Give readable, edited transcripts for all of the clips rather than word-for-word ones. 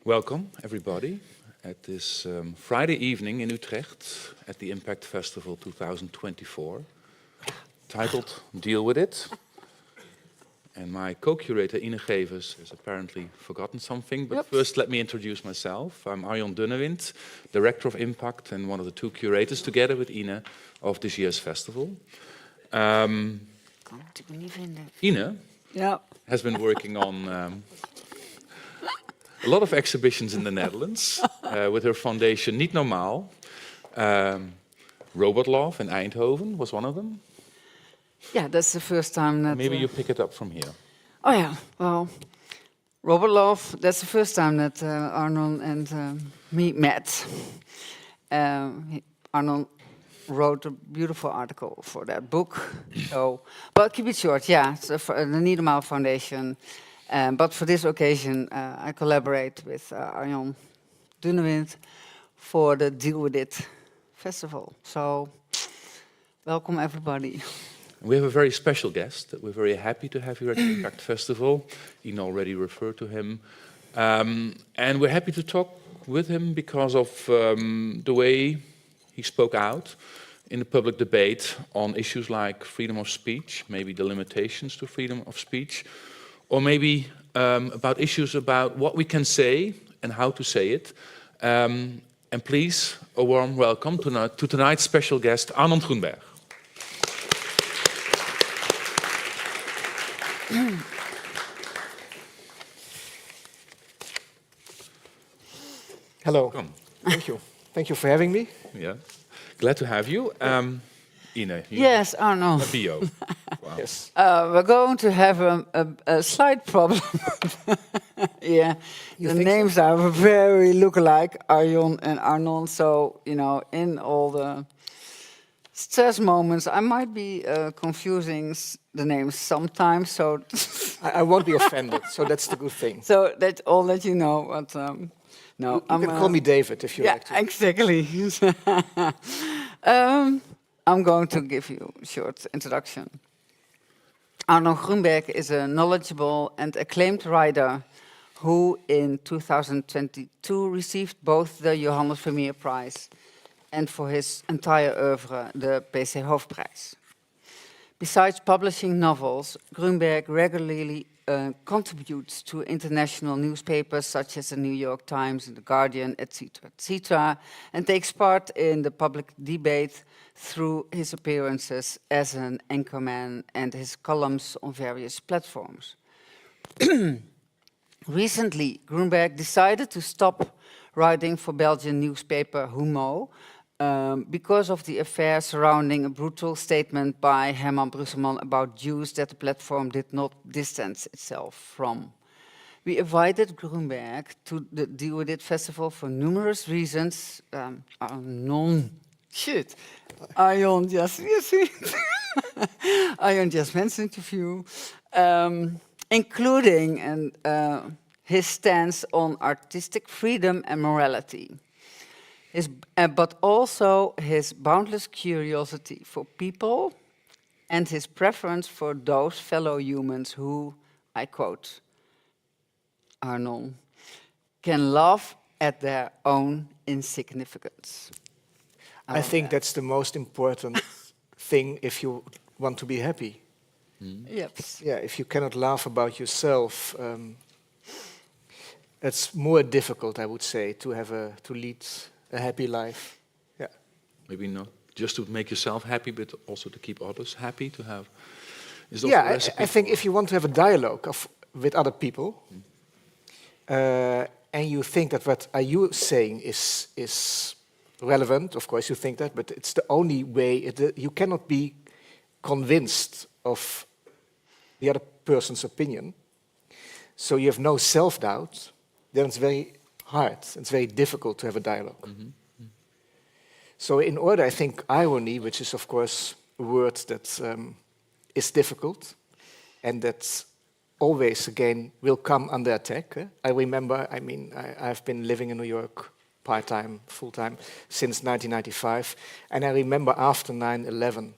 Welcome, everybody, at this Friday evening in Utrecht at the IMPAKT Festival 2024, titled Deal With It. And my co-curator, Ine Gevers, has apparently forgotten something, but first let me introduce myself. I'm Arnon Grunberg, Director of IMPAKT and one of the two curators, together with Ine, of this year's festival. Ine has been working on a lot of exhibitions in the Netherlands with her foundation Niet Normaal. Robot Love in Eindhoven was one of them. Yeah, that's the first time that... Maybe you pick it up from here. Oh yeah, well, Robot Love, that's the first time that Arnon and me met. Arnon wrote a beautiful article for that book. So, but keep it short, yeah, so for the Niet Normaal Foundation. But for this occasion, I collaborate with Arnon Grunberg for the Deal With It festival. So, welcome everybody. We have a very special guest that we're very happy to have here at the IMPAKT Festival. Ine already referred to him. And we're happy to talk with him because of the way he spoke out in the public debate on issues like freedom of speech, maybe the limitations to freedom of speech, or maybe about issues about what we can say and how to say it. And please, a warm welcome to tonight's special guest, Arnon Grunberg. Hello. Welcome. Thank you. Thank you for having me. Yeah, glad to have you. Ine, yes, Arno. A bio. Wow. Yes. We're going to have a slight problem. Yeah, the names so? are very look-alike, Arjon and Arnon. So, you know, in all the stress moments, I might be confusing the names sometimes. So I won't be offended, so that's the good thing. So that all that you know. But no, you can call me David if you like to. Yeah, exactly. I'm going to give you a short introduction. Arnon Grunberg is a knowledgeable and acclaimed writer who in 2022 received both the Johannes Vermeer Prize and for his entire oeuvre the PC Hooft-prize. Besides publishing novels, Grunberg regularly contributes to international newspapers such as the New York Times and the Guardian, etc., and takes part in the public debate through his appearances as an anchorman and his columns on various platforms. Recently, Grunberg decided to stop writing for Belgian newspaper Humo because of the affair surrounding a brutal statement by Herman Brusselmans about Jews that the platform did not distance itself from. We invited Grunberg to the Deal With It festival for numerous reasons. Arjon just, you see, Arjon just mentioned a few, including his stance on artistic freedom and morality. But also his boundless curiosity for people and his preference for those fellow humans who, I quote, Arnon, can laugh at their own insignificance. I think that's the most important thing if you want to be happy. Yep. Yeah, if you cannot laugh about yourself, it's more difficult, I would say, to lead a happy life. Yeah. Maybe not just to make yourself happy, but also to keep others happy. To have. Yeah, I think if you want to have a dialogue with other people, and you think that what are you saying is relevant. Of course, you think that, but it's the only way. You cannot be convinced of the other person's opinion, so you have no self-doubt. Then it's very hard. It's very difficult to have a dialogue. So in order, I think irony, which is of course a word that is difficult and that always again will come under attack. I remember, I mean, I've been living in New York part-time, full-time since 1995, and I remember after 9/11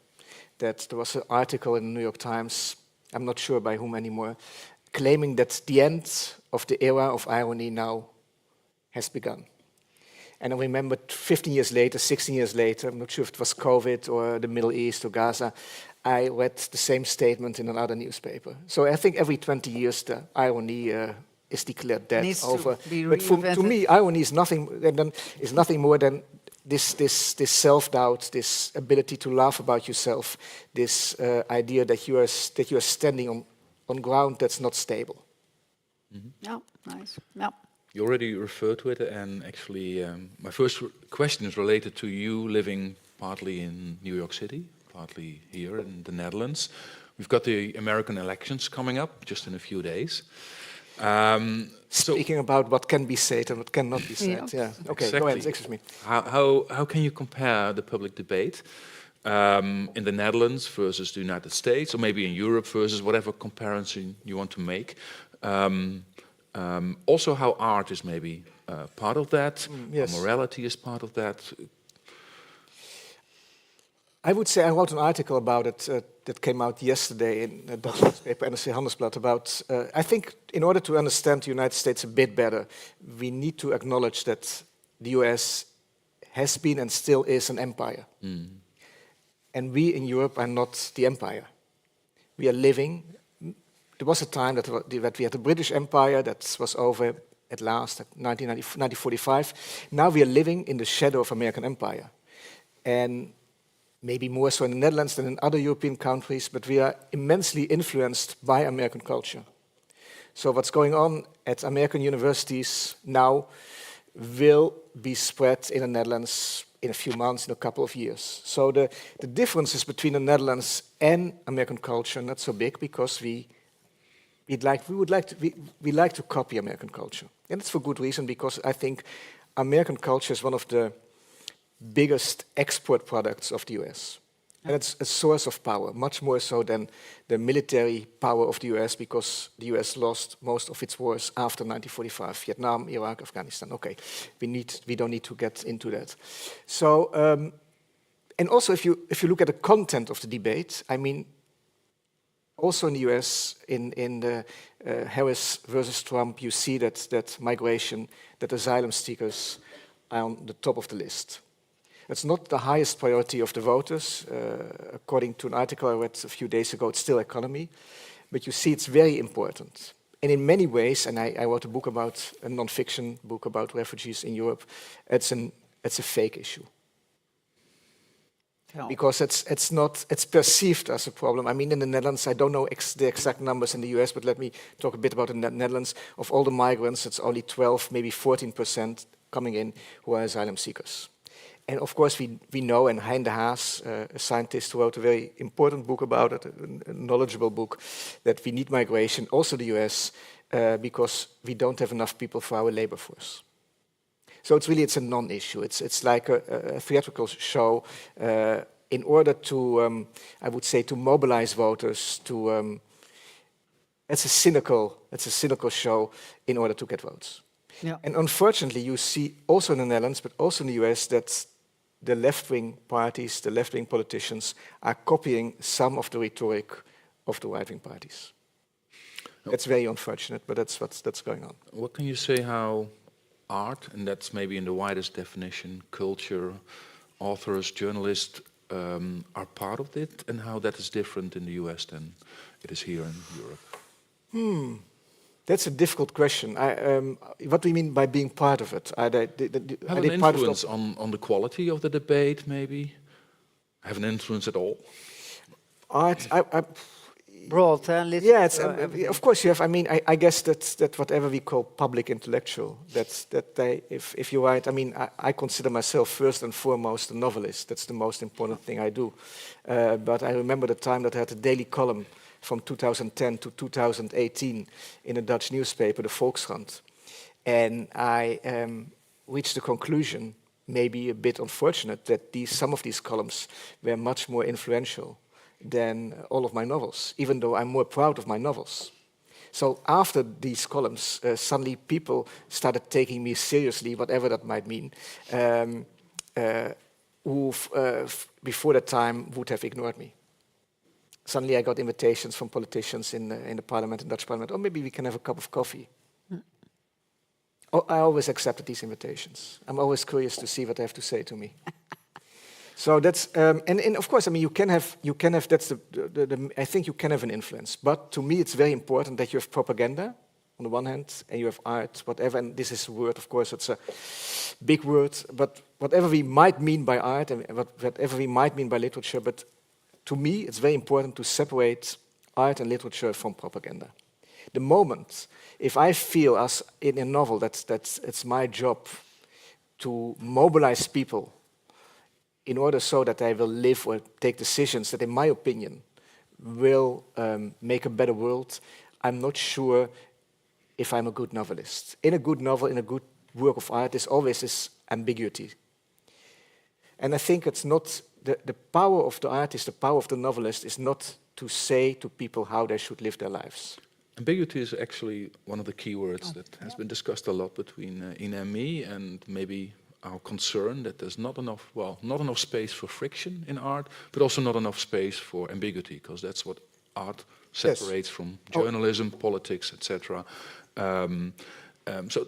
that there was an article in the New York Times, I'm not sure by whom anymore, claiming that the end of the era of irony now has begun. And I remember 15 years later, 16 years later, I'm not sure if it was COVID or the Middle East or Gaza, I read the same statement in another newspaper. So I think every 20 years the irony is declared dead. Needs over. to be But to reinvented. me, irony is nothing more than this self-doubt, this ability to laugh about yourself, this idea that you are standing on ground that's not stable. Yeah, nice. Yeah. You already referred to it, and actually, my first question is related to you living partly in New York City, partly here in the Netherlands. We've got the American elections coming up just in a few days. Speaking about what can be said and what cannot be said. Yeah. Okay, Exactly. go ahead, excuse me. How can you compare the public debate in the Netherlands versus the United States, or maybe in Europe versus whatever comparison you want to make? Also, how art is maybe part of that, yes. how morality is part of that. I would say I wrote an article about it that came out yesterday in a Dutch newspaper, NRC Handelsblad, about, I think in order to understand the United States a bit better, we need to acknowledge that the US has been and still is an empire. And we in Europe are not the empire. We are living, there was a time that we had the British Empire that was over at last, at 1945. Now we are living in the shadow of American empire. And maybe more so in the Netherlands than in other European countries, but we are immensely influenced by American culture. So what's going on at American universities now will be spread in the Netherlands in a few months, in a couple of years. So the differences between the Netherlands and American culture are not so big, because we like to copy American culture. And it's for good reason, because I think American culture is one of the biggest export products of the US. And it's a source of power, much more so than the military power of the US, because the US lost most of its wars after 1945, Vietnam, Iraq, Afghanistan. Okay, we don't need to get into that. So, and also if you look at the content of the debate, I mean, also in the US, in the Harris versus Trump, you see that migration, that asylum seekers are on the top of the list. It's not the highest priority of the voters. According to an article I read a few days ago, it's still economy. But you see it's very important. And in many ways, and I wrote a book about, a non-fiction book about refugees in Europe, it's a fake issue. Because it's perceived as a problem. I mean, in the Netherlands, I don't know the exact numbers in the US, but let me talk a bit about the Netherlands. Of all the migrants, it's only 12, maybe 14% coming in who are asylum seekers. And of course, we know, and Hein de Haas, a scientist who wrote a very important book about it, a knowledgeable book, that we need migration, also the US, because we don't have enough people for our labor force. So it's a non-issue. It's like a theatrical show in order to, I would say, to mobilize voters. It's a cynical show in order to get votes. Yeah. And unfortunately, you see also in the Netherlands, but also in the US, that the left-wing parties, the left-wing politicians, are copying some of the rhetoric of the right-wing parties. That's very unfortunate, but that's going on. What can you say how art, and that's maybe in the widest definition, culture, authors, journalists, are part of it, and how that is different in the US than it is here in Europe? That's a difficult question. What do you mean by being part of it? Are they have an influence on the quality of the debate, maybe? Have an influence at all? Art, broad, huh? Yeah, it's, Everything. of course you have. I mean, I guess that whatever we call public intellectual, that they, if you write, I mean, I consider myself first and foremost a novelist. That's the most important thing I do. But I remember the time that I had a daily column from 2010 to 2018 in a Dutch newspaper, the Volkskrant, and I reached the conclusion, maybe a bit unfortunate, that some of these columns were much more influential than all of my novels, even though I'm more proud of my novels. So after these columns, suddenly people started taking me seriously, whatever that might mean, who before that time would have ignored me. Suddenly I got invitations from politicians in the parliament, in Dutch parliament, oh, maybe we can have a cup of coffee. Oh, I always accepted these invitations. I'm always curious to see what they have to say to me. So that's and of course, I mean, you can have that's I think you can have an influence. But to me, it's very important that you have propaganda on the one hand, and you have art, whatever. And this is a word, of course, it's a big word. But whatever we might mean by art and whatever we might mean by literature, but to me, it's very important to separate art and literature from propaganda. The moment, if I feel as in a novel that it's my job to mobilize people in order so that they will live or take decisions that, in my opinion, will make a better world, I'm not sure if I'm a good novelist. In a good novel, in a good work of art, there's always this ambiguity. And I think it's not, the power of the artist, the power of the novelist is not to say to people how they should live their lives. Ambiguity is actually one of the key words that has been discussed a lot between Ina and me, and maybe our concern that there's not enough space for friction in art, but also not enough space for ambiguity, because that's what art separates from journalism, politics, etc. So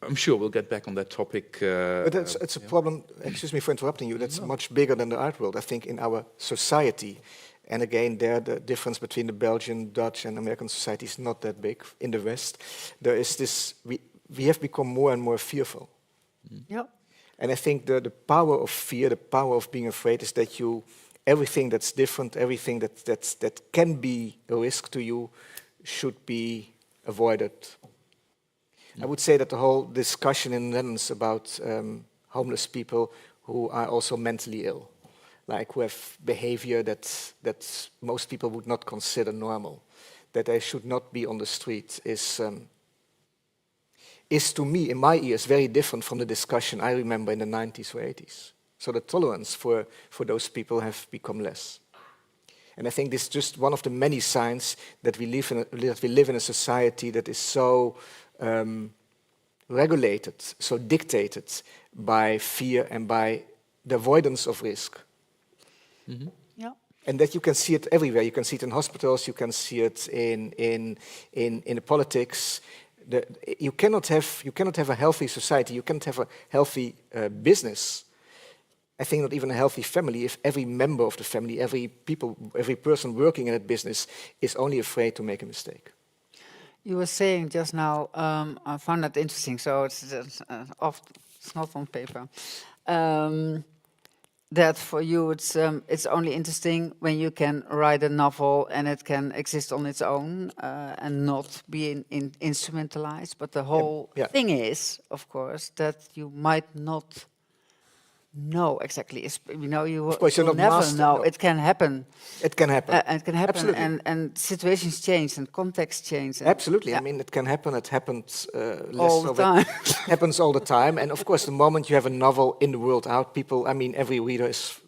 I'm sure we'll get back on that topic. But it's a problem, excuse me for interrupting you, that's much bigger than the art world, I think, in our society. And again, there the difference between the Belgian, Dutch and American society is not that big. In the West, there is this, we have become more and more fearful. Yeah. And I think the power of fear, the power of being afraid is that everything that's different, everything that can be a risk to you should be avoided. I would say that the whole discussion in the Netherlands about homeless people who are also mentally ill, like who have behavior that most people would not consider normal, that they should not be on the street, is to me, in my ears, very different from the discussion I remember in the 90s or 80s. So the tolerance for those people have become less. And I think this is just one of the many signs that we live in a society that is so regulated, so dictated by fear and by the avoidance of risk. Mm-hmm. Yeah. And that you can see it everywhere. You can see it in hospitals. You can see it in the politics. You cannot have a healthy society. You cannot have a healthy business. I think not even a healthy family if every member of the family, every person working in that business is only afraid to make a mistake. You were saying just now, I found that interesting. So it's not on paper. That for you it's only interesting when you can write a novel and it can exist on its own and not be instrumentalized. But the whole thing is, of course, that you might not know exactly. You will never know. No. It can happen. It can happen. It can happen. Absolutely. And situations change and context change. And absolutely. I mean, it can happen. It happens all the time. Happens all the time. And of course, the moment you have a novel in the world out, people. I mean, every reader has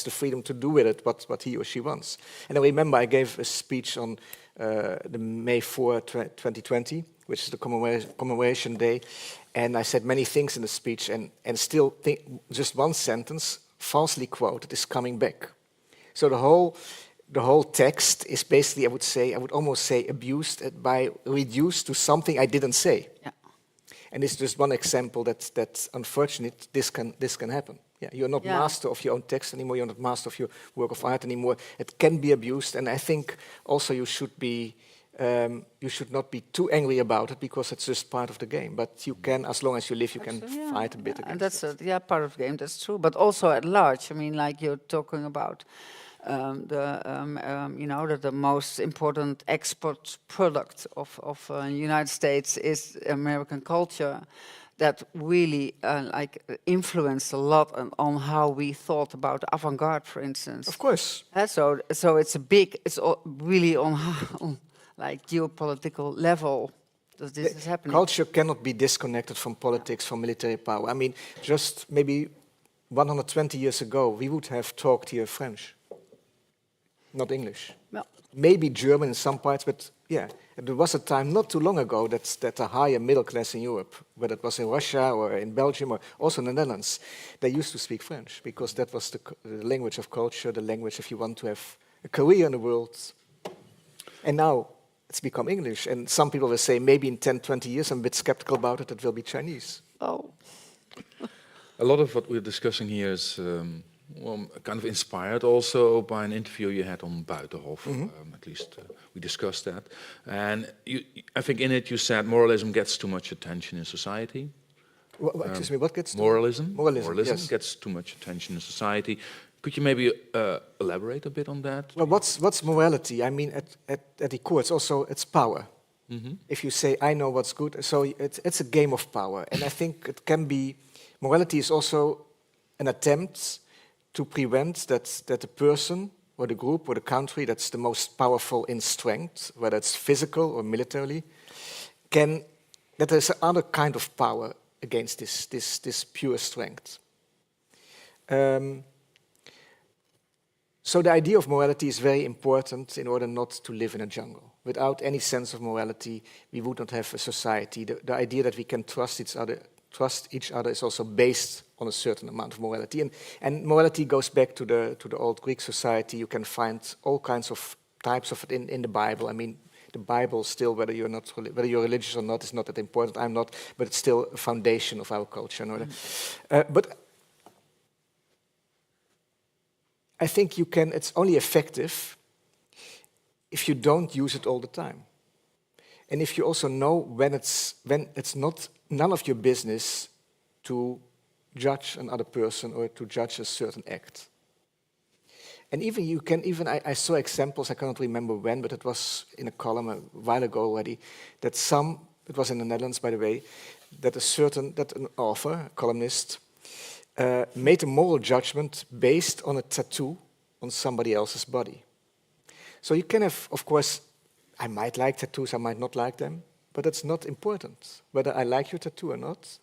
the freedom to do with it what he or she wants. And I remember I gave a speech on the May 4, 2020, which is the commemoration day. And I said many things in the speech, and still think just one sentence, falsely quoted, is coming back. So the whole text is basically, I would almost say, abused reduced to something I didn't say. Yeah. And it's just one example that's unfortunate. This can happen. Yeah, you're not master of your own text anymore. You're not master of your work of art anymore. It can be abused, and I think also you should not be too angry about it because it's just part of the game. But you can, as long as you live, you can fight a bit against it. And that's part of the game. That's true. But also at large, I mean, like you're talking about the most important export product of United States is American culture, that really influenced a lot on how we thought about avant-garde, for instance. Of course. So it's really on like geopolitical level that this is happening. Culture cannot be disconnected from politics, from military power. I mean, just maybe 120 years ago, we would have talked here French, not English. Well, Maybe German in some parts, but yeah, there was a time not too long ago that a higher middle class in Europe, whether it was in Russia or in Belgium or also in the Netherlands, they used to speak French because that was the language of culture, the language if you want to have a career in the world. And now it's become English, and some people will say maybe in 10, 20 years, I'm a bit skeptical about it, it will be Chinese. oh, A lot of what we're discussing here is kind of inspired also by an interview you had on Buitenhof. At least we discussed that. And I think in it you said moralism gets too much attention in society. Excuse me, what gets Moralism. Moralism, yes. Gets too much attention in society. Could you maybe elaborate a bit on that? Well, what's morality? I mean, at the core, it's also it's power. If you say, I know what's good, so it's a game of power. And I think it can be, morality is also an attempt to prevent that the person or the group or the country that's the most powerful in strength, whether it's physical or militarily, that there's another kind of power against this pure strength. So the idea of morality is very important in order not to live in a jungle. Without any sense of morality, we would not have a society. The idea that we can trust each other is also based on a certain amount of morality. And morality goes back to the old Greek society. You can find all kinds of types of it in the Bible. I mean, the Bible still, whether you're religious or not, is not that important. I'm not, but it's still a foundation of our culture. But I think it's only effective if you don't use it all the time. And if you also know when it's not none of your business to judge another person or to judge a certain act. And I saw examples, I cannot remember when, but it was in a column a while ago already, it was in the Netherlands, by the way, that an author, a columnist, made a moral judgment based on a tattoo on somebody else's body. So you can have, of course, I might like tattoos, I might not like them, but it's not important. Whether I like your tattoo or not,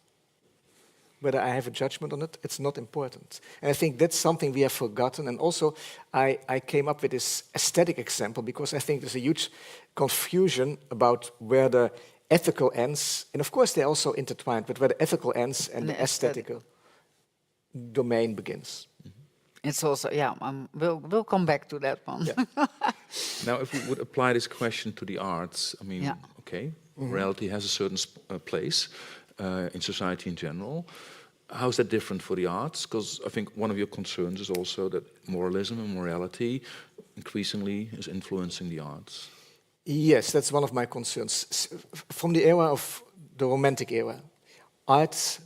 whether I have a judgment on it, it's not important. And I think that's something we have forgotten. And also, I came up with this aesthetic example because I think there's a huge confusion about where the ethical ends, and of course they're also intertwined, but where the ethical ends and the aesthetical domain begins. it's also, we'll come back to that one. Yeah. Now, if we would apply this question to the arts, I mean, okay, morality has a certain place in society in general. How is that different for the arts? Because I think one of your concerns is also that moralism and morality increasingly is influencing the arts. Yes, that's one of my concerns. From the era of the Romantic era, art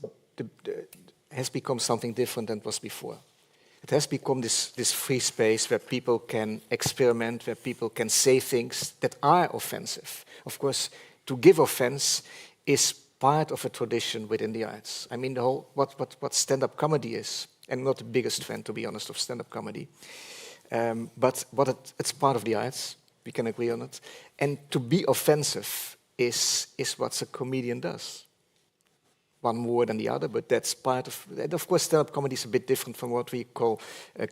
has become something different than it was before. It has become this free space where people can experiment, where people can say things that are offensive. Of course, to give offense is part of a tradition within the arts. I mean, the whole what stand-up comedy is, and I'm not the biggest fan, to be honest, of stand-up comedy, but it's part of the arts. We can agree on it. And to be offensive is what a comedian does. One more than the other, but that's part of... And of course, stand-up comedy is a bit different from what we call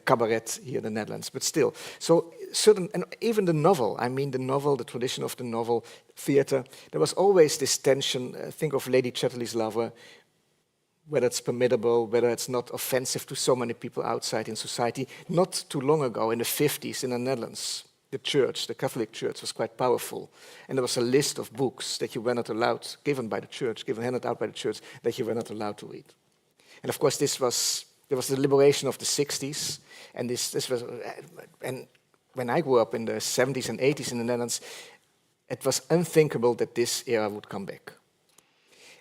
cabaret here in the Netherlands, but still. So and even the novel, the tradition of the novel, theatre, there was always this tension. Think of Lady Chatterley's Lover, whether it's permissible, whether it's not offensive to so many people outside in society. Not too long ago, in the 50s in the Netherlands, the Catholic Church was quite powerful. And there was a list of books that you were not allowed, handed out by the church, that you were not allowed to read. And of course, there was the liberation of the 60s, and and when I grew up in the 70s and 80s in the Netherlands, it was unthinkable that this era would come back.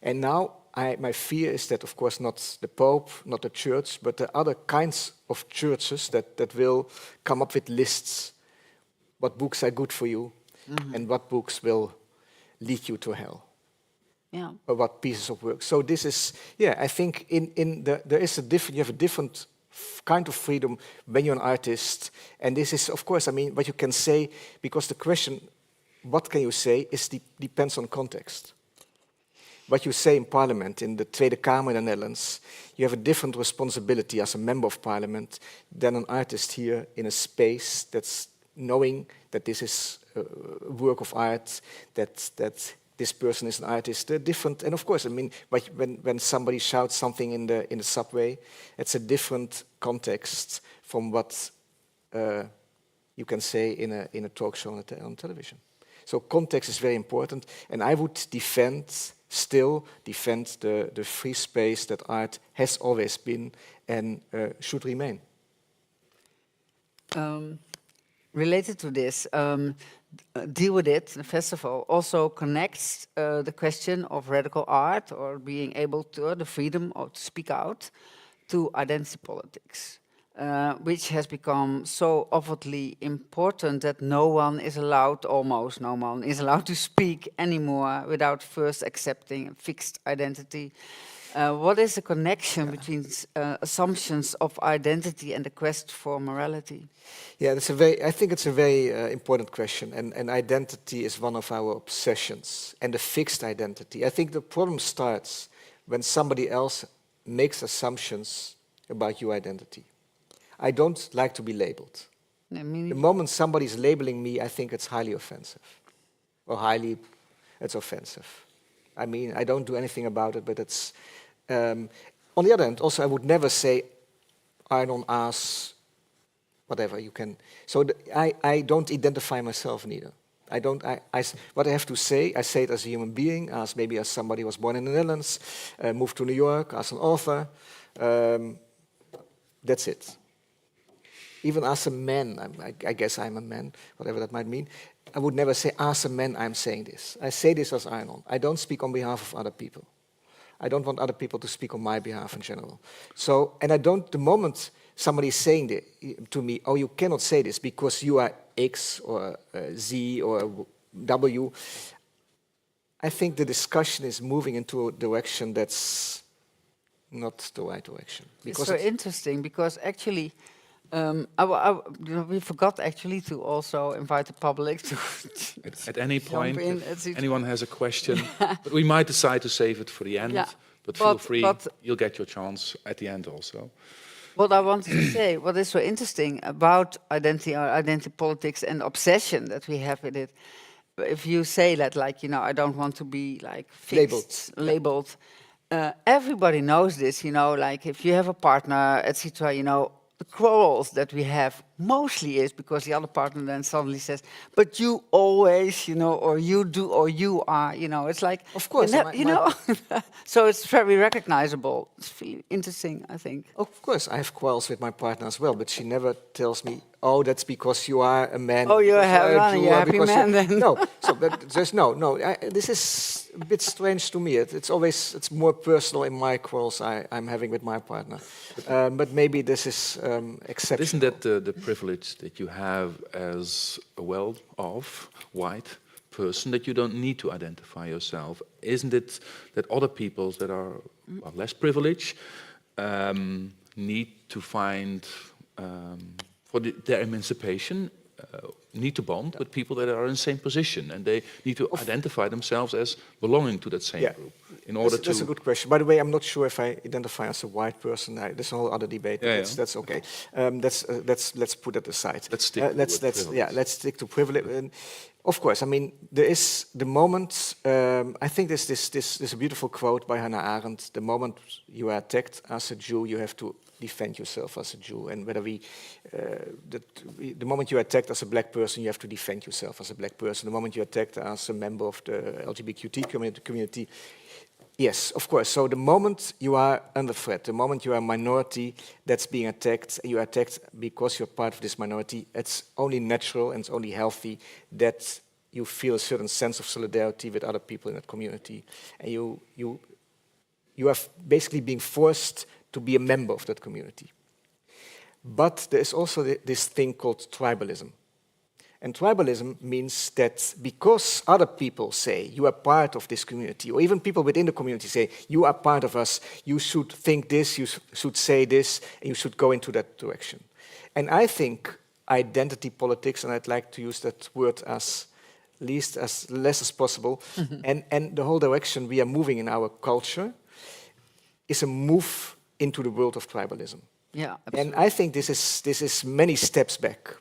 And now my fear is that, of course, not the Pope, not the Church, but the other kinds of churches that will come up with lists. What books are good for you, and what books will lead you to hell. Yeah. Or what pieces of work. So this is, yeah, I think there is you have a different kind of freedom when you're an artist. And this is, of course, I mean, what you can say, because the question, what can you say, depends on context. What you say in Parliament, in the Tweede Kamer in the Netherlands, you have a different responsibility as a member of Parliament than an artist here in a space that's knowing that this is a work of art, that this person is an artist. They're different, and of course, I mean, when somebody shouts something in the subway, it's a different context from what you can say in a talk show on television. So context is very important, and I would still defend the free space that art has always been and should remain. Related to this, Deal With It, the festival, also connects the question of radical art or being able to, the freedom to speak out, to identity politics, which has become so obviously important that almost no one is allowed to speak anymore without first accepting a fixed identity. What is the connection between assumptions of identity and the quest for morality? Yeah, I think it's a very important question, and identity is one of our obsessions, and the fixed identity. I think the problem starts when somebody else makes assumptions about your identity. I don't like to be labeled. The moment somebody is labeling me, I think it's highly offensive, or it's offensive. I mean, I don't do anything about it, but it's... on the other hand, also, I would never say, Arnon as, whatever you can... So I don't identify myself neither. What I have to say, I say it as a human being, maybe as somebody who was born in the Netherlands, moved to New York, as an author. That's it. Even as a man, I guess I'm a man, whatever that might mean. I would never say, as a man, I'm saying this. I say this as Arnon. I don't speak on behalf of other people. I don't want other people to speak on my behalf in general. So, and the moment somebody is saying to me, oh, you cannot say this because you are X or Z or W, I think the discussion is moving into a direction that's not the right direction. Because it's so interesting, because actually, we forgot actually to also invite the public to at any point, if anyone has a question, but we might decide to save it for the end. Yeah. But feel free, you'll get your chance at the end also. What I wanted to say, what is so interesting about identity politics and obsession that we have with it, if you say that, like, I don't want to be like fixed, labeled. Everybody knows this, like if you have a partner, etc., the quarrels that we have mostly is because the other partner then suddenly says, but you always, or you do, or you are, it's like... Of course. So it's very recognizable. It's really interesting, I think. Of course, I have quarrels with my partner as well, but she never tells me, oh, that's because you are a man. Oh, you're a happy man then. No, but there's this is a bit strange to me. It's more personal in my quarrels I'm having with my partner. But maybe this is exceptional. Isn't that the privilege that you have as a well-off white person, that you don't need to identify yourself? Isn't it that other people that are less privileged need to find, for their emancipation, need to bond with people that are in the same position, and they need to identify themselves as belonging to that same group in order to... That's a good question. By the way, I'm not sure if I identify as a white person. There's a whole other debate. That's okay. Let's put that aside. Let's stick to privilege. And of course, I mean, there is the moment. I think there's this beautiful quote by Hannah Arendt. The moment you are attacked as a Jew, you have to defend yourself as a Jew, and the moment you're attacked as a black person, you have to defend yourself as a black person. The moment you're attacked as a member of the LGBTQ community, yes, of course. So the moment you are under threat, the moment you are a minority that's being attacked, and you are attacked because you're part of this minority, it's only natural and it's only healthy that you feel a certain sense of solidarity with other people in that community, and you You are basically being forced to be a member of that community. But there is also this thing called tribalism. And tribalism means that because other people say you are part of this community, or even people within the community say you are part of us, you should think this, you should say this, and you should go into that direction. And I think identity politics, and I'd like to use that word as less as possible, and the whole direction we are moving in our culture is a move into the world of tribalism. Yeah, and I think this is many steps back.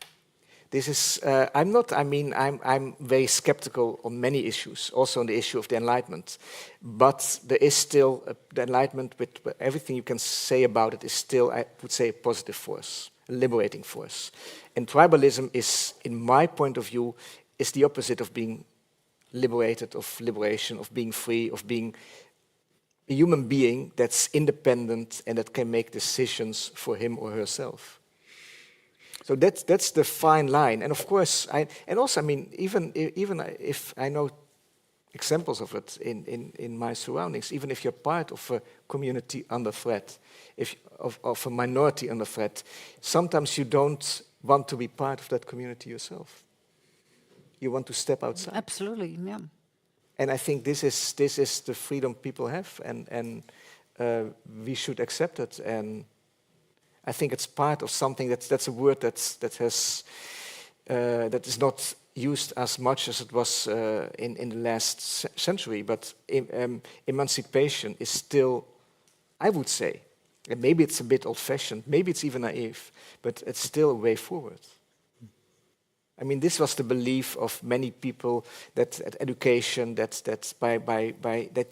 This is I'm very skeptical on many issues, also on the issue of the Enlightenment. But there is still the Enlightenment, with everything you can say about it, is still, I would say, a positive force, a liberating force. And tribalism is, in my point of view, is the opposite of being liberated, of liberation, of being free, of being a human being that's independent and that can make decisions for him or herself. So that's the fine line. And of course, even if I know examples of it in my surroundings, even if you're part of a community under threat, of a minority under threat, sometimes you don't want to be part of that community yourself. You want to step outside. Absolutely, yeah. And I think this is the freedom people have, and we should accept it. And I think it's part of something that's a word that is not used as much as it was in the last century. But emancipation is still, I would say, and maybe it's a bit old-fashioned, maybe it's even naive, but it's still a way forward. I mean, this was the belief of many people that education, that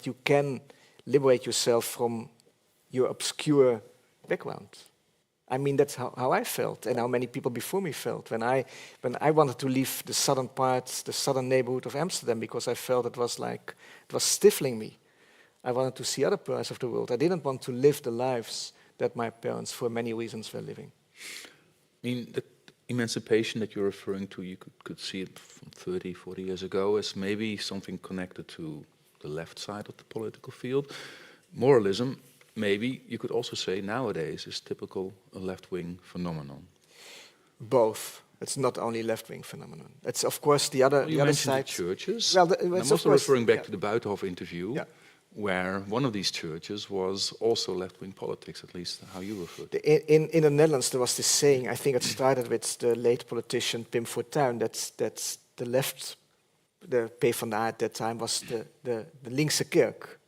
you can liberate yourself from your obscure background. I mean, that's how I felt, and how many people before me felt when I wanted to leave the southern parts, the southern neighborhood of Amsterdam, because I felt it was stifling me. I wanted to see other parts of the world. I didn't want to live the lives that my parents, for many reasons, were living. I mean, the emancipation that you're referring to, you could see it from 30, 40 years ago as maybe something connected to the left side of the political field. Moralism, maybe you could also say nowadays, is typical a left-wing phenomenon. Both. It's not only left-wing phenomenon. It's of course the other side. The churches. Well, I'm also referring back to the Buitenhof interview, where one of these churches was also left-wing politics, at least how you referred to it. In the Netherlands, there was this saying, I think it started with the late politician Pim Fortuyn, that the left, the PvdA at that time, was the linkse kerk.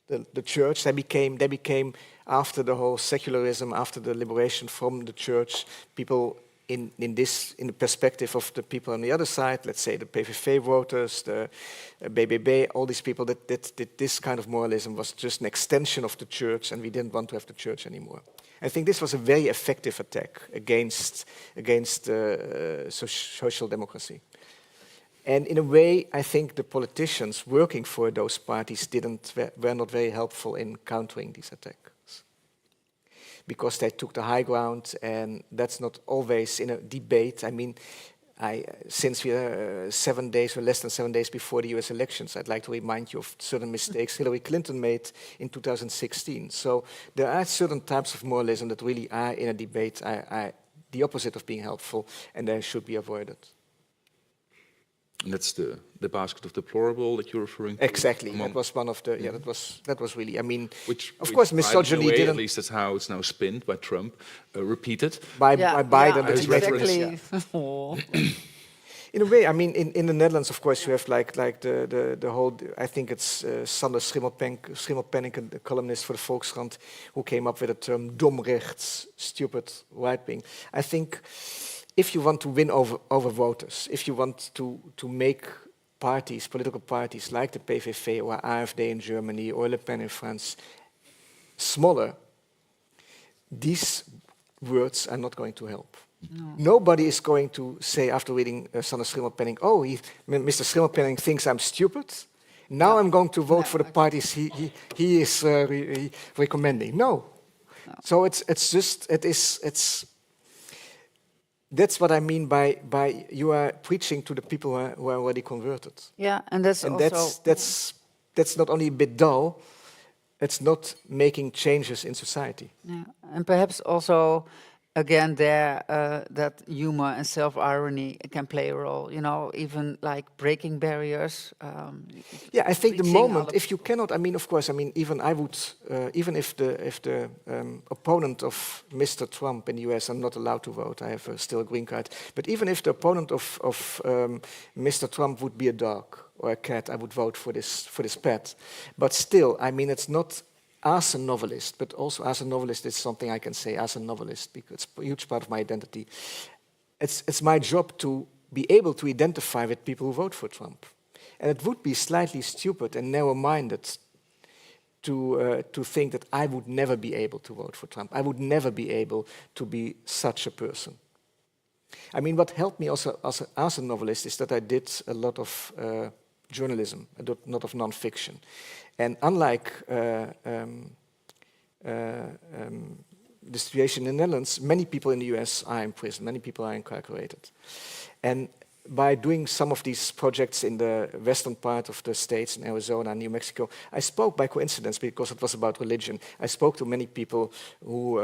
The church, they became, after the whole secularism, after the liberation from the church, people in the perspective of the people on the other side, let's say the PVV voters, the BBB, all these people that this kind of moralism was just an extension of the church, and we didn't want to have the church anymore. I think this was a very effective attack against social democracy. And in a way, I think the politicians working for those parties were not very helpful in countering these attacks, because they took the high ground, and that's not always in a debate. I mean, since we are 7 days or less than 7 days before the US elections, I'd like to remind you of certain mistakes Hillary Clinton made in 2016. So there are certain types of moralism that really are in a debate the opposite of being helpful, and they should be avoided. And that's the basket of deplorable that you're referring to? Exactly. That was one of the, that was really, I mean, which of course misogyny way, didn't... At least that's how it's now spinned by Trump, repeated. By Biden. Yeah, exactly. In a way, I mean, in the Netherlands, of course, you have like the whole, I think it's Sander Schimmelpenninck, the columnist for the Volkskrant, who came up with the term dom rechts, stupid right-wing. I think if you want to win over voters, if you want to make parties, political parties like the PVV or AfD in Germany or Le Pen in France smaller, these words are not going to help. No. Nobody is going to say after reading Sander Schimmelpenninck, oh, Mr. Schimmelpenninck thinks I'm stupid. Now I'm going to vote for the parties he is recommending. No. So that's what I mean by you are preaching to the people who are already converted. Yeah, and that's not only a bit dull, it's not making changes in society. Yeah. And perhaps also, again, there that humor and self-irony can play a role. You know, even like breaking barriers. Yeah, I think the reaching moment, other if you cannot, I mean, of course, I mean, even I would, even if the opponent of Mr. Trump in the US, I'm not allowed to vote, I have still a green card, but even if the opponent of Mr. Trump would be a dog or a cat, I would vote for this pet. But still, I mean, it's not as a novelist, but also as a novelist, it's something I can say as a novelist, because it's a huge part of my identity. It's my job to be able to identify with people who vote for Trump. And it would be slightly stupid and narrow-minded to think that I would never be able to vote for Trump. I would never be able to be such a person. I mean, what helped me also as a novelist is that I did a lot of journalism, a lot of non-fiction. And unlike the situation in the Netherlands, many people in the US are in prison, many people are incarcerated. And by doing some of these projects in the western part of the states, in Arizona and New Mexico, I spoke by coincidence, because it was about religion. I spoke to many people who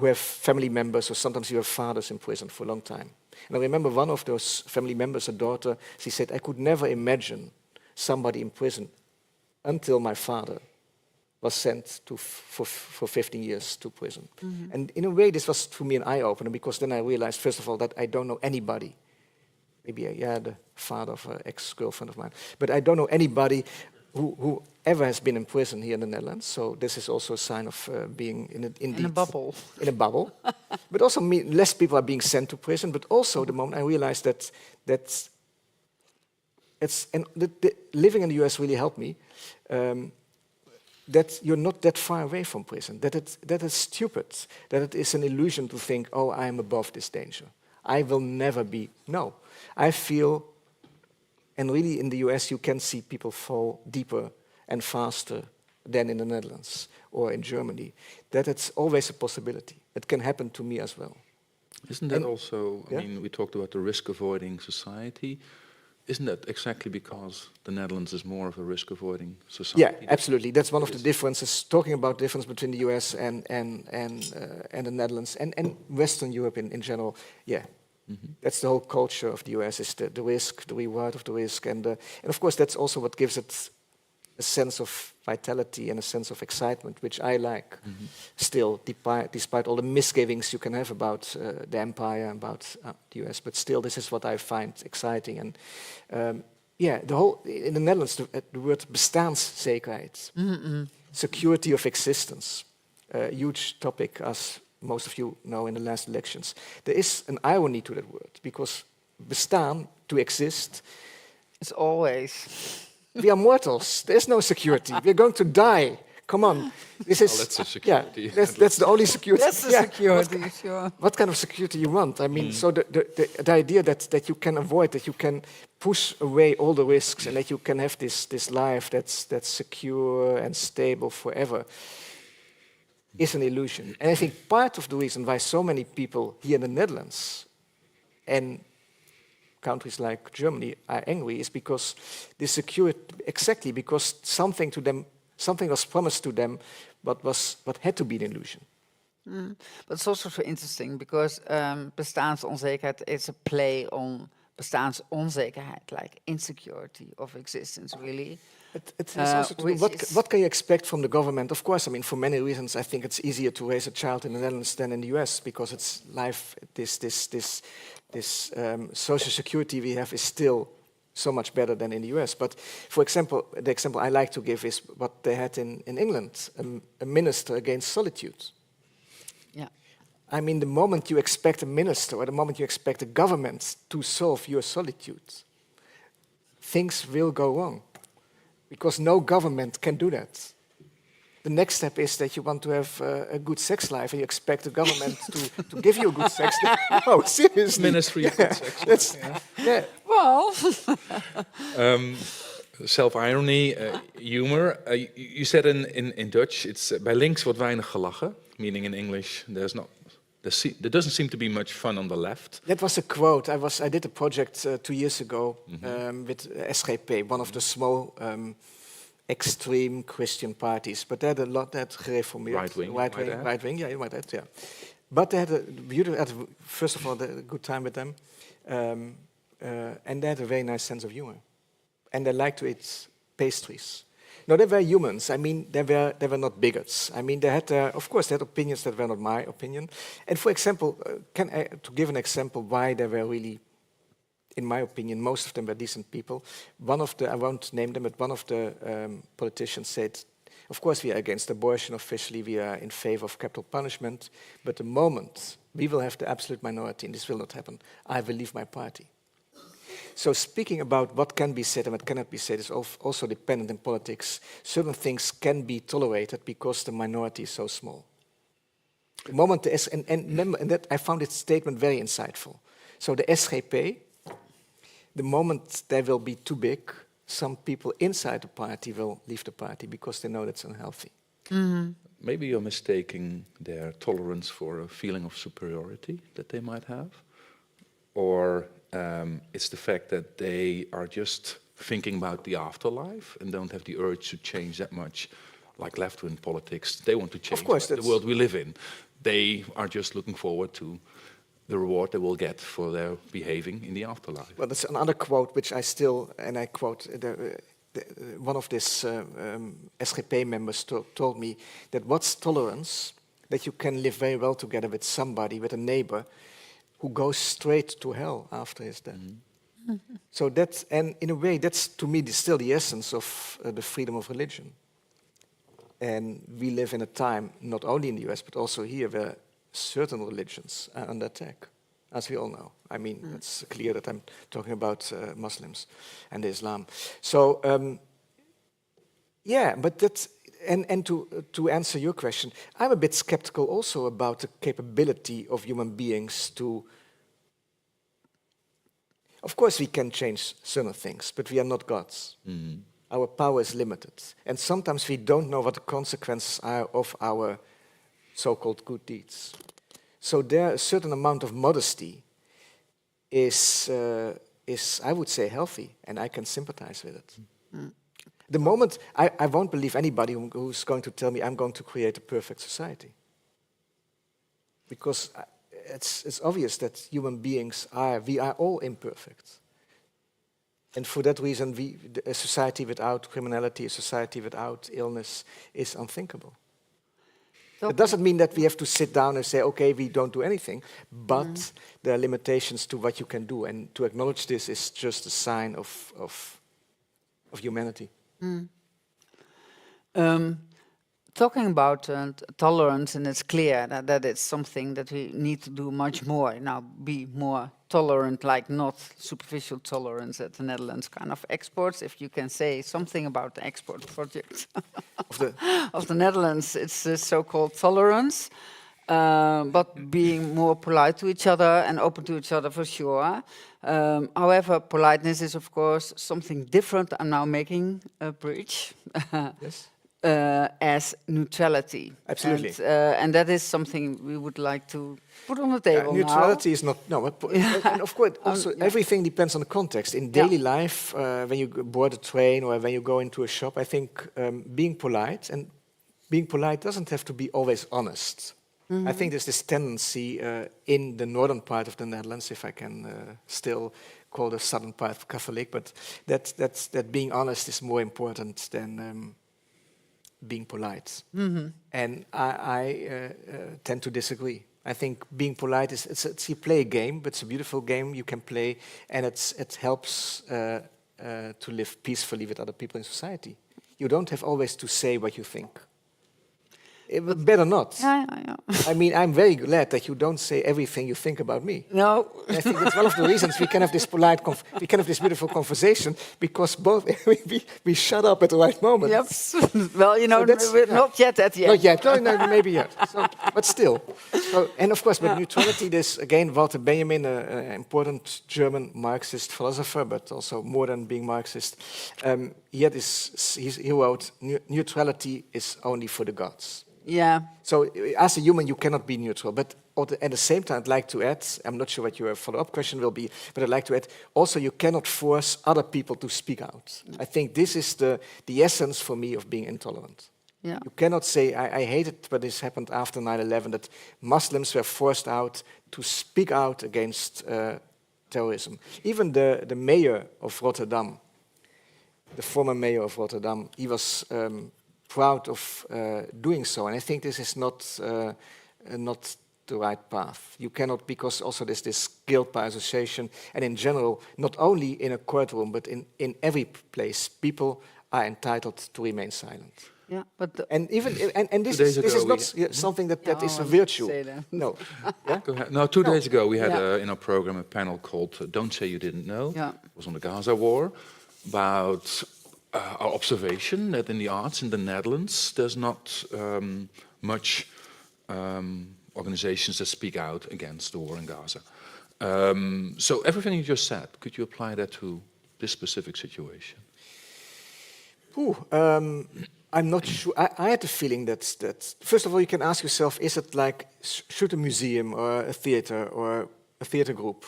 have family members, or sometimes you have fathers in prison for a long time. And I remember one of those family members, a daughter, she said, I could never imagine somebody in prison until my father was sent for 15 years to prison. Mm-hmm. And in a way, this was for me an eye-opener, because then I realized, first of all, that I don't know anybody. Maybe, the father of an ex-girlfriend of mine. But I don't know anybody who ever has been in prison here in the Netherlands. So this is also a sign of being in a bubble. In a bubble. But also less people are being sent to prison. But also the moment I realized that living in the US really helped me, that you're not that far away from prison. That is stupid. That it is an illusion to think, oh, I am above this danger. I will never be. No. I feel, and really in the US you can see people fall deeper and faster than in the Netherlands or in Germany, that it's always a possibility. It can happen to me as well. Isn't that also, I mean, we talked about the risk-avoiding society. Isn't that exactly because the Netherlands is more of a risk-avoiding society? Yeah, absolutely. That's one of the differences, talking about the difference between the US and the Netherlands and Western Europe in general. Yeah. Mm-hmm. That's the whole culture of the US, is the risk, the reward of the risk. And of course, that's also what gives it a sense of vitality and a sense of excitement, which I like, still, despite all the misgivings you can have about the empire, about the US. But still, this is what I find exciting. And the whole, in the Netherlands, the word bestaanszekerheid, security of existence, a huge topic, as most of you know, in the last elections. There is an irony to that word, because bestaan, to exist, it's always. We are mortals. There is no security. We're going to die. Come on. This is that's a security. Yeah, that's the only security. That's the security, sure. What kind of security you want? I mean, so the idea that you can avoid, that you can push away all the risks, and that you can have this life that's secure and stable forever, is an illusion. And I think part of the reason why so many people here in the Netherlands and countries like Germany are angry is because they secure it exactly because something was promised to them, but had to be an illusion. But it's also so interesting because bestaansonzekerheid is a play on bestaansonzekerheid, like insecurity of existence, really. It has also to do, what can you expect from the government? Of course, I mean, for many reasons, I think it's easier to raise a child in the Netherlands than in the US, because it's life, this social security we have is still so much better than in the US. But for example, the example I like to give is what they had in England, a minister against solitude. Yeah. I mean, the moment you expect a minister or the moment you expect a government to solve your solitude, things will go wrong, because no government can do that. The next step is that you want to have a good sex life, and you expect the government to give you a good sex life. No, seriously. Ministry of Good Sex Life. Well. Self-irony, humor. You said in Dutch, it's bij links wordt weinig gelachen, meaning in English, there doesn't seem to be much fun on the left. That was a quote. I did a project 2 years ago with SGP, one of the small extreme Christian parties, but they had a lot that gereformeerd, Right-wing, right wing, yeah, you might add, yeah. But they had a beautiful, first of all, they had a good time with them, and they had a very nice sense of humor, and they liked to eat pastries. No, they were humans. I mean, they were not bigots. I mean, they had, of course, they had opinions that were not my opinion. And for example, to give an example why they were really, in my opinion, most of them were decent people. One of the, I won't name them, but one of the politicians said, of course we are against abortion officially, we are in favor of capital punishment, but the moment we will have the absolute minority, and this will not happen, I will leave my party. So speaking about what can be said and what cannot be said is also dependent in politics. Certain things can be tolerated because the minority is so small. The moment the and that I found this statement very insightful. So the SGP, the moment they will be too big, some people inside the party will leave the party because they know that's unhealthy. Mm-hmm. Maybe you're mistaking their tolerance for a feeling of superiority that they might have, or it's the fact that they are just thinking about the afterlife and don't have the urge to change that much, like left-wing politics. They want to change the world we live in. They are just looking forward to the reward they will get for their behaving in the afterlife. Well, that's another quote which I still, and I quote, one of these SGP members told me that what's tolerance? That you can live very well together with somebody, with a neighbor, who goes straight to hell after his death. Mm-hmm. So that's, and in a way, that's to me still the essence of the freedom of religion. And we live in a time, not only in the US, but also here, where certain religions are under attack, as we all know. I mean, it's clear that I'm talking about Muslims and Islam. So, yeah, but that's, and to answer your question, I'm a bit skeptical also about the capability of human beings to... Of course we can change certain things, but we are not gods. Mm-hmm. Our power is limited. And sometimes we don't know what the consequences are of our so-called good deeds. So there a certain amount of modesty is I would say, healthy, and I can sympathize with it. Mm. The moment, I won't believe anybody who's going to tell me I'm going to create a perfect society. Because it's obvious that human beings we are all imperfect. And for that reason, a society without criminality, a society without illness is unthinkable. So it doesn't mean that we have to sit down and say, okay, we don't do anything, but there are limitations to what you can do. And to acknowledge this is just a sign of humanity. Mm. Talking about tolerance, and it's clear that it's something that we need to do much more now, be more tolerant, like not superficial tolerance that the Netherlands kind of exports. If you can say something about the export project of the Netherlands, it's the so-called tolerance, but being more polite to each other and open to each other for sure. However, politeness is of course something different. I'm now making a bridge. Yes. As neutrality. Absolutely. And that is something we would like to put on the table now. Neutrality is not, no, and of course, also everything depends on the context. In daily life, when you board a train or when you go into a shop, I think being polite doesn't have to be always honest. Mm-hmm. I think there's this tendency in the northern part of the Netherlands, if I can still call the southern part Catholic, but that being honest is more important than being polite. Mm-hmm. And I tend to disagree. I think being polite it's you play a game, but it's a beautiful game you can play, and it helps to live peacefully with other people in society. You don't have always to say what you think. Better not. Yeah. I mean, I'm very glad that you don't say everything you think about me. No. I think that's one of the reasons we can have this we can have this beautiful conversation, because both we shut up at the right moment. Yes. Well, you know, so we're not yet at the end. Not yet. No, maybe yet. So, but still. So, and of course, but neutrality. This again, Walter Benjamin, an important German Marxist philosopher, but also more than being Marxist. He wrote, "Neutrality is only for the gods." Yeah. So as a human, you cannot be neutral. But at the same time, I'd like to add, I'm not sure what your follow-up question will be, but I'd like to add, also you cannot force other people to speak out. I think this is the essence for me of being intolerant. Yeah. You cannot say, I hate it when this happened after 9/11, that Muslims were forced out to speak out against terrorism. Even the mayor of Rotterdam, the former mayor of Rotterdam, he was proud of doing so. And I think this is not the right path. You cannot, because also there's this guilt by association, and in general, not only in a courtroom, but in every place, people are entitled to remain silent. Yeah, but And even this 2 days is ago not something that Yeah, is I a wanted to virtue. say that. No. Yeah? Go ahead. No, 2 days ago we had Yeah. in our program a panel called Don't Say You Didn't Know. Yeah. It was on the Gaza war, about our observation that in the arts in the Netherlands there's not much organizations that speak out against the war in Gaza. So everything you just said, could you apply that to this specific situation? I'm not sure. I had the feeling that first of all, you can ask yourself: is it like should a museum or a theater group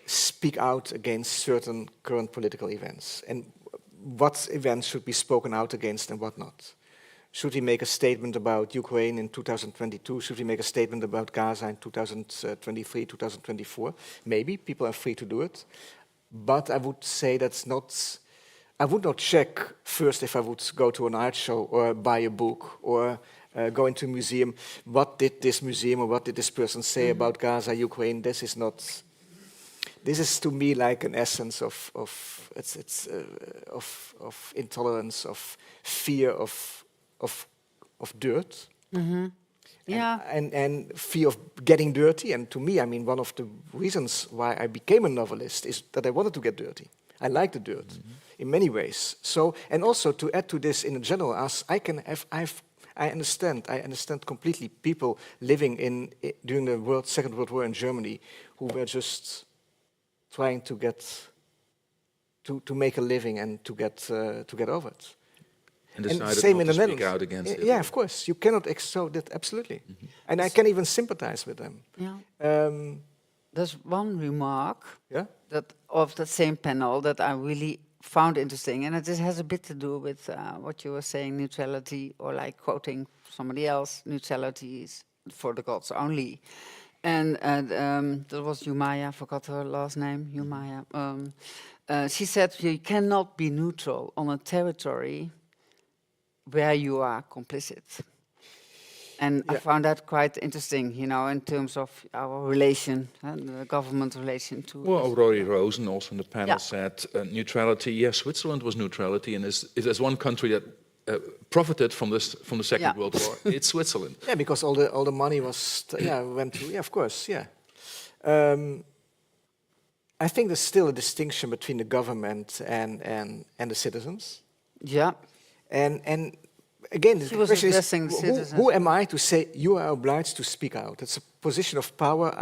speak out against certain current political events, and what events should be spoken out against and what not? Should he make a statement about Ukraine in 2022? Should he make a statement about Gaza in 2023, 2024? Maybe people are free to do it, but I would say that's not. I would not check first if I would go to an art show or buy a book or go into a museum. What did this museum or what did this person say about Gaza, Ukraine? This is not. This is to me like an essence of intolerance, of fear of dirt. yeah. And fear of getting dirty. And to me, I mean, one of the reasons why I became a novelist is that I wanted to get dirty. I like the dirt in many ways. So, and also to add to this in general, as I understand completely people living during the Second World War in Germany who were just trying to get to make a living and to get over it. And decided same not in to the speak Netherlands. out against it. Yeah, of course. You cannot so that absolutely. And I can even sympathize with them. Yeah. There's one remark Yeah. that of that same panel that I really found interesting, and it has a bit to do with what you were saying, neutrality, or like quoting somebody else, neutrality is for the gods only. And that was Yumaya, I forgot her last name, Yumaya. She said you cannot be neutral on a territory where you are complicit. And I found that quite interesting, you know, in terms of our relation and the government relation to. Well, Rory Rosen also in the panel Yeah. said neutrality. Yes, Switzerland was neutrality, and is one country that profited from the Second World War. It's Switzerland. Yeah, because all the money was went to of course, yeah. I think there's still a distinction between the government and the citizens. Yeah. And again, the was question addressing is, the citizens. who am I to say you are obliged to speak out? It's a position of power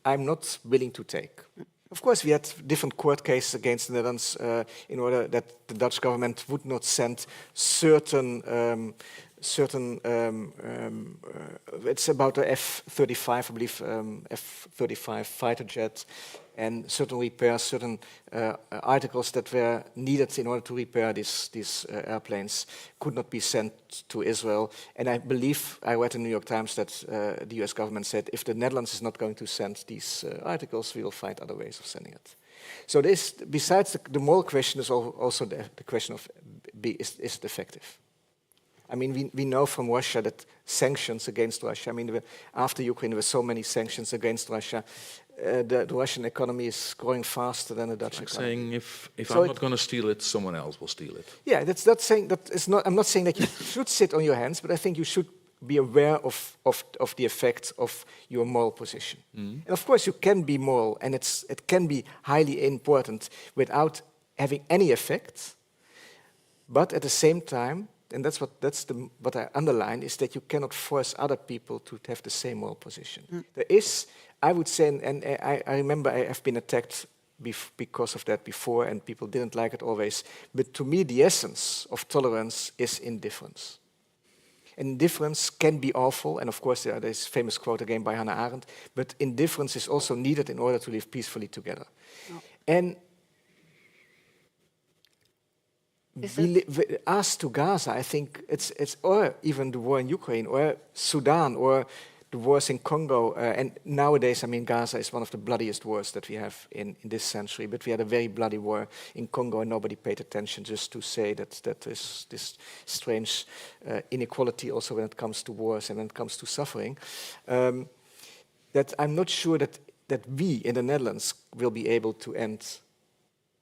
I'm not willing to take. Of course, we had different court cases against the Netherlands in order that the Dutch government would not send certain. It's about the F-35, I believe, F-35 fighter jet, and certain repairs, certain articles that were needed in order to repair these airplanes could not be sent to Israel. And I believe I read in the New York Times that the U.S. government said, if the Netherlands is not going to send these articles, we will find other ways of sending it. So this, besides the moral question, is also the question of is it effective? I mean, we know from Russia that sanctions against Russia, I mean, after Ukraine, there were so many sanctions against Russia. The Russian economy is growing faster than the Dutch Like economy. saying, if So I'm not going to steal it, someone else will steal it. Yeah, that's not saying that it's not. I'm not saying that you should sit on your hands, but I think you should be aware of the effect of your moral position. And of course, you can be moral, and it can be highly important without having any effect. But at the same time, and what I underline is that you cannot force other people to have the same moral position. There is, I would say, and I remember I have been attacked because of that before, and people didn't like it always. But to me, the essence of tolerance is indifference. Indifference can be awful, and of course there's this famous quote again by Hannah Arendt, but indifference is also needed in order to live peacefully together. Oh. And as to Gaza, I think it's or even the war in Ukraine, or Sudan, or the wars in Congo, and nowadays, I mean, Gaza is one of the bloodiest wars that we have in this century, but we had a very bloody war in Congo and nobody paid attention, just to say that is this strange inequality also when it comes to wars and when it comes to suffering, that I'm not sure that we in the Netherlands will be able to end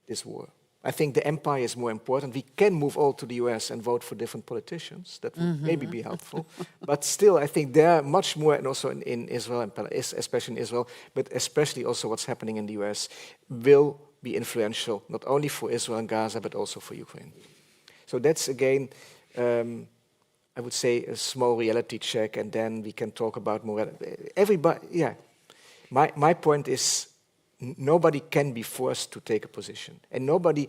this war. I think the empire is more important. We can move all to the US and vote for different politicians. That would maybe be helpful. But still, I think there are much more, and also in Israel, and especially in Israel, but especially also what's happening in the US, will be influential, not only for Israel and Gaza, but also for Ukraine. So that's, again, I would say a small reality check, and then we can talk about more. Everybody, yeah. My point is, nobody can be forced to take a position. And nobody,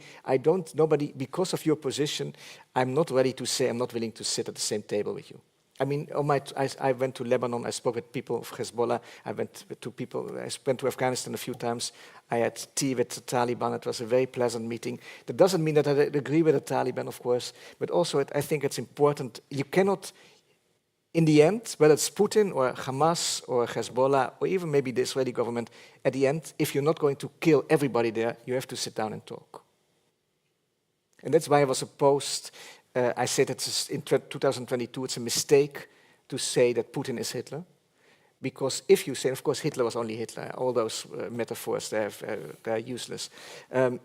because of your position, I'm not ready to say I'm not willing to sit at the same table with you. I mean, I went to Lebanon, I spoke with people of Hezbollah, I went to Afghanistan a few times, I had tea with the Taliban, it was a very pleasant meeting. That doesn't mean that I agree with the Taliban, of course, but also I think it's important, you cannot, in the end, whether it's Putin or Hamas or Hezbollah or even maybe the Israeli government, at the end, if you're not going to kill everybody there, you have to sit down and talk. And that's why I was opposed. I said that in 2022 it's a mistake to say that Putin is Hitler. Because if you say, of course, Hitler was only Hitler, all those metaphors, they're useless.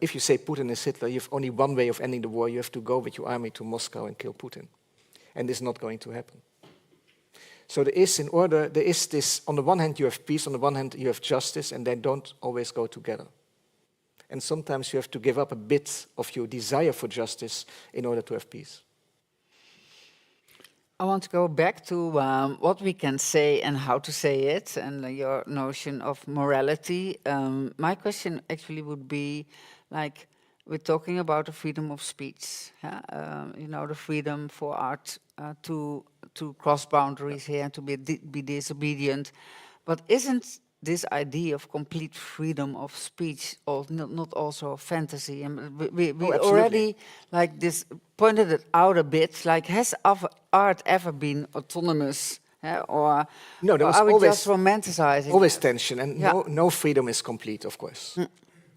If you say Putin is Hitler, you have only one way of ending the war. You have to go with your army to Moscow and kill Putin. And this is not going to happen. So there is this, on the one hand you have peace, on the one hand you have justice, and they don't always go together. And sometimes you have to give up a bit of your desire for justice in order to have peace. I want to go back to what we can say and how to say it, and your notion of morality. My question actually would be, like, we're talking about the freedom of speech, you know, the freedom for art to cross boundaries here and to be disobedient. But isn't this idea of complete freedom of speech not also a fantasy? And we already, like this, pointed it out a bit. Like, has art ever been autonomous? Or no, there was are we always, just romanticizing always it? tension, and no freedom is complete, of course.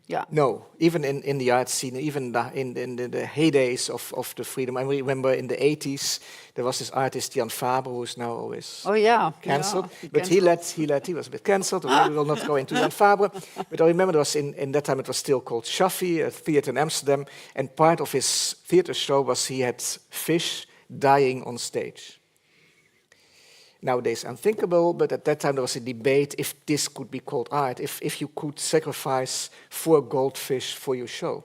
Yeah. No, even in the art scene, even in the heydays of the freedom. I remember in the 80s, there was this artist, Jan Faber, who's now always cancelled. Yeah, but he was a bit cancelled, we will not go into Jan Faber. But I remember there was in that time it was still called Shaffi, a theater in Amsterdam, and part of his theater show was he had fish dying on stage. Nowadays unthinkable, but at that time there was a debate if this could be called art, if you could sacrifice 4 goldfish for your show.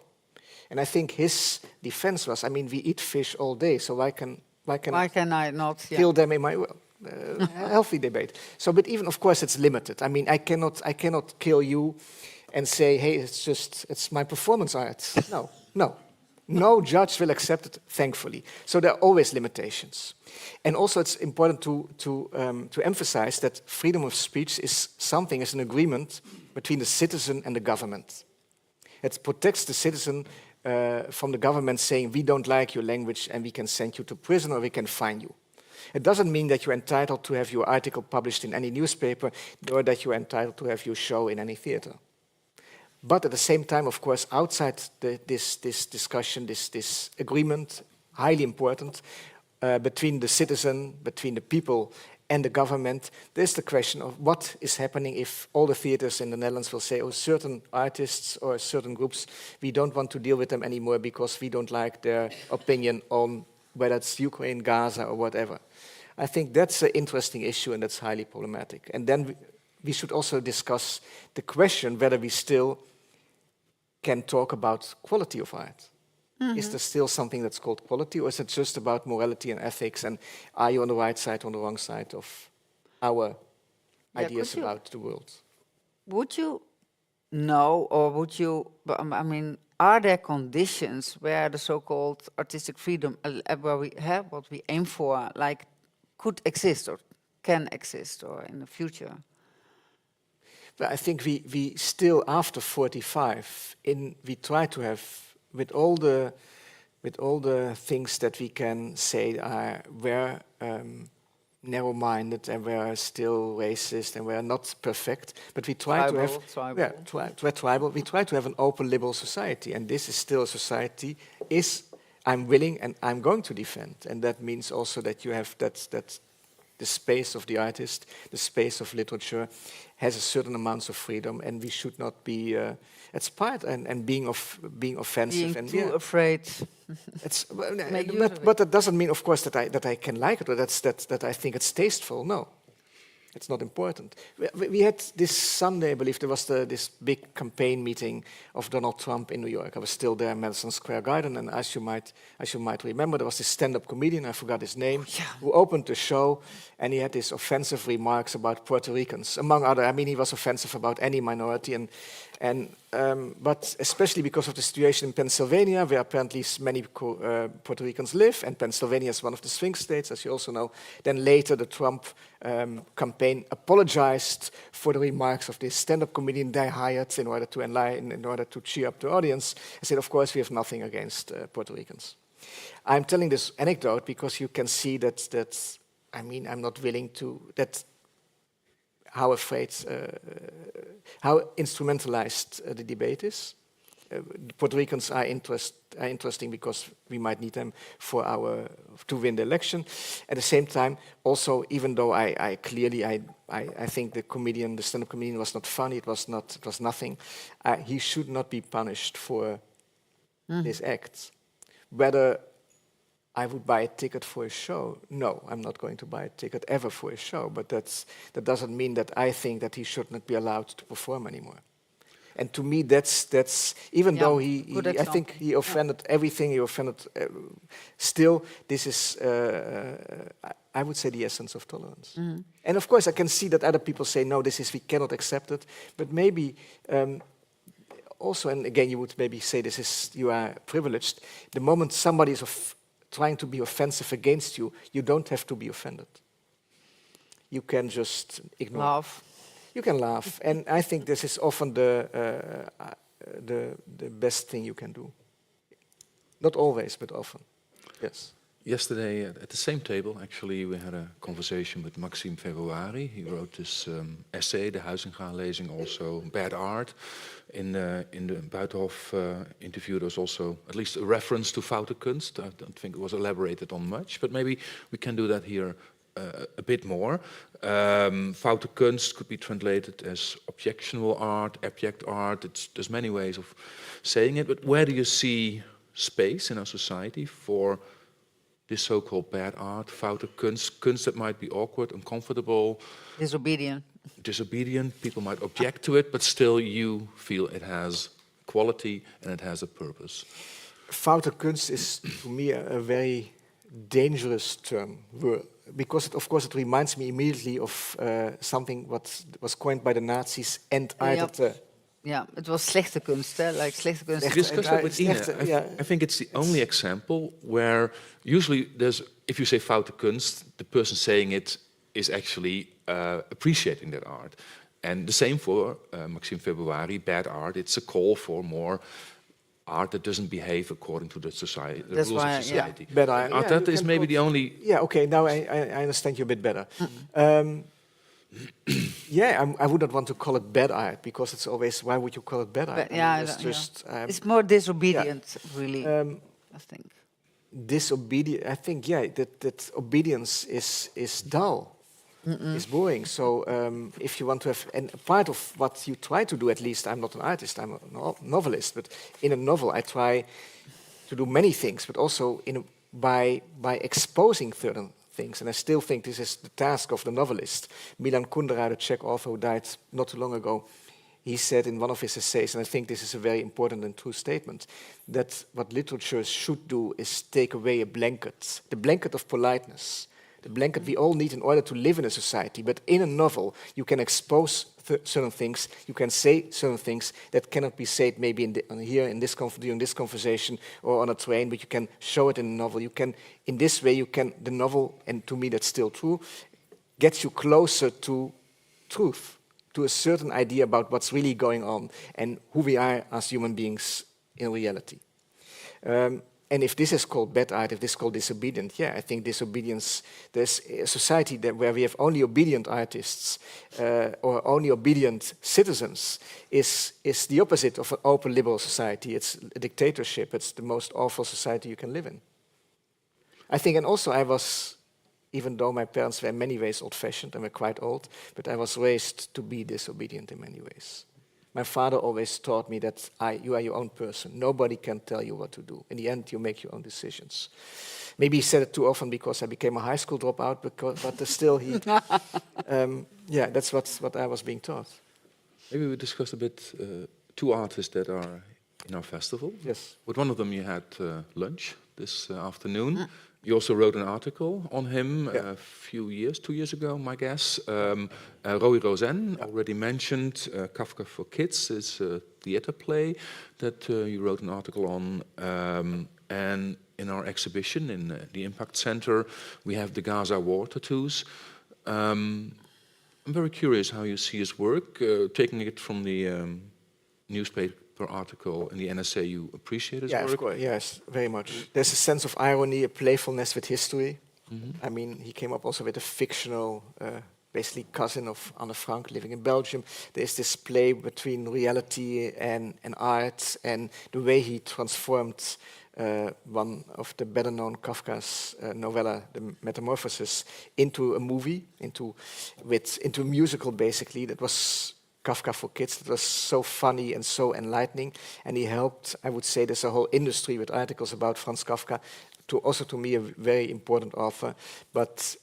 And I think his defense was, I mean, we eat fish all day, so why can I not kill them in my will? Healthy debate. So, but even, of course, it's limited. I mean, I cannot kill you and say, hey, it's my performance art. No. No judge will accept it, thankfully. So there are always limitations. And also it's important to emphasize that freedom of speech is an agreement between the citizen and the government. It protects the citizen from the government saying, we don't like your language and we can send you to prison or we can fine you. It doesn't mean that you're entitled to have your article published in any newspaper or that you're entitled to have your show in any theater. But at the same time, of course, outside this discussion, this agreement, highly important, between the citizen, between the people and the government, there's the question of what is happening if all the theaters in the Netherlands will say, oh, certain artists or certain groups, we don't want to deal with them anymore because we don't like their opinion on whether it's Ukraine, Gaza, or whatever. I think that's an interesting issue and that's highly problematic. And then we should also discuss the question whether we still can talk about quality of art. Mm-hmm. Is there still something that's called quality, or is it just about morality and ethics, and are you on the right side or on the wrong side of our ideas about the world? Would you know, or would you, I mean, are there conditions where the so-called artistic freedom, where we have what we aim for, like could exist or can exist or in the future. But I think we still, after 45, we try to have, with all the things that we can say were narrow-minded and were still racist and were not perfect, but we try to have tribal. We try to have an open, liberal society, and this is still a society. I'm willing and I'm going to defend, and that means also that you have that the space of the artist, the space of literature, has a certain amount of freedom, and we should not be. It's part and being offensive and too afraid. It's, but that doesn't mean, of course, that I can like it or that I think it's tasteful. No, it's not important. We had this Sunday, I believe, there was this big campaign meeting of Donald Trump in New York. I was still there in Madison Square Garden, and as you might remember, there was this stand-up comedian, I forgot his name, who opened the show, and he had these offensive remarks about Puerto Ricans, among other. I mean, he was offensive about any minority, but especially because of the situation in Pennsylvania, where apparently many Puerto Ricans live, and Pennsylvania is one of the swing states, as you also know. Then later, the Trump campaign apologized for the remarks of this stand-up comedian they hired in order to cheer up the audience, and said, "Of course, we have nothing against Puerto Ricans." I'm telling this anecdote because you can see that. I mean, I'm not willing to that. How instrumentalized the debate is. Puerto Ricans are interesting because we might need them to win the election. At the same time, also, even though I think the stand-up comedian was not funny, it was nothing. He should not be punished for his acts. Whether I would buy a ticket for a show. No, I'm not going to buy a ticket ever for a show. But that doesn't mean that I think that he should not be allowed to perform anymore. And to me, that's even though I think he offended everything. He offended. Still, this is I would say the essence of tolerance. Mm-hmm. And of course, I can see that other people say no. We cannot accept it. But maybe. Also, and again, you would maybe say you are privileged. The moment somebody is trying to be offensive against you, you don't have to be offended. You can just ignore. Laugh. You can laugh, and I think this is often the best thing you can do. Not always, but often. Yes. Yesterday, at the same table, actually, we had a conversation with Maxime Februari. He wrote this essay, the Huizinga-lezing, also Bad Art. In the Buitenhof interview, there was also at least a reference to foute kunst. I don't think it was elaborated on much, but maybe we can do that here a bit more. Foute kunst could be translated as objectionable art, abject art. There's many ways of saying it, but where do you see space in our society for this so-called bad art, foute kunst that might be awkward, uncomfortable, disobedient, people might object to it, but still you feel it has quality and it has a purpose? Foute kunst is, to me, a very dangerous term, because of course it reminds me immediately of something what was coined by the Nazis, entartete. Yeah, it was slechte kunst, like slechte kunst. We discussed that with Ine. I think it's the only example where usually if you say foute kunst, the person saying it is actually appreciating that art. And the same for Maxime Februari, bad art. It's a call for more art that doesn't behave according to the society, the rules of society. Yeah. Bad art. That is maybe the only. Yeah. Okay. Now I understand you a bit better. I would not want to call it bad art because it's always, why would you call it bad art? It's more disobedient, really. I think. Disobedient. I think that obedience is dull. Is boring. So if you want to have, and part of what you try to do, at least, I'm not an artist, I'm a novelist, but in a novel I try to do many things, but also by exposing certain things. And I still think this is the task of the novelist. Milan Kundera, the Czech author who died not too long ago, he said in one of his essays, and I think this is a very important and true statement, that what literature should do is take away a blanket, the blanket of politeness, the blanket we all need in order to live in a society. But in a novel, you can expose certain things. You can say certain things that cannot be said maybe here in this during this conversation or on a train, but you can show it in a novel. You can, in this way, the novel, and to me that's still true, gets you closer to truth, to a certain idea about what's really going on and who we are as human beings in reality. And if this is called bad art, if this is called disobedient, yeah, I think disobedience, there's a society where we have only obedient artists or only obedient citizens is the opposite of an open liberal society. It's a dictatorship. It's the most awful society you can live in. I think, and also I was, even though my parents were in many ways old-fashioned and were quite old, but I was raised to be disobedient in many ways. My father always taught me that you are your own person. Nobody can tell you what to do. In the end, you make your own decisions. Maybe he said it too often because I became a high school dropout, but still he... yeah, that's what I was being taught. Maybe we discussed a bit two artists that are in our festival. Yes. With one of them you had lunch this afternoon. You also wrote an article on him a few years, 2 years ago, my guess. Roy Rosen, already mentioned, Kafka for Kids is a theater play that you wrote an article on. And in our exhibition in the IMPAKT Center, we have the Gaza war tattoos. I'm very curious how you see his work, taking it from the newspaper article in the NSA. You appreciate his work? Of course, yes, very much. There's a sense of irony, a playfulness with history. I mean, he came up also with a fictional, basically cousin of Anne Frank living in Belgium. There's this play between reality and art, and the way he transformed one of the better-known Kafka's novella, The Metamorphosis, into a movie, into a musical, basically, that was Kafka for Kids. That was so funny and so enlightening, and he helped, I would say, there's a whole industry with articles about Franz Kafka, also to me a very important author. But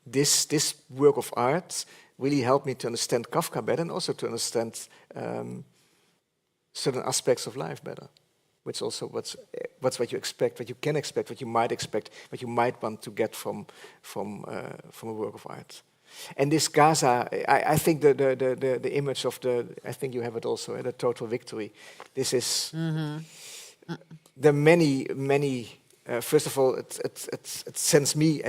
this work of art really helped me to understand Kafka better, and also to understand certain aspects of life better. Which also what's what you expect, what you can expect, what you might want to get from a work of art. And this Gaza, I think the image of I think you have it also, the total victory. This is the many. First of all, it sends me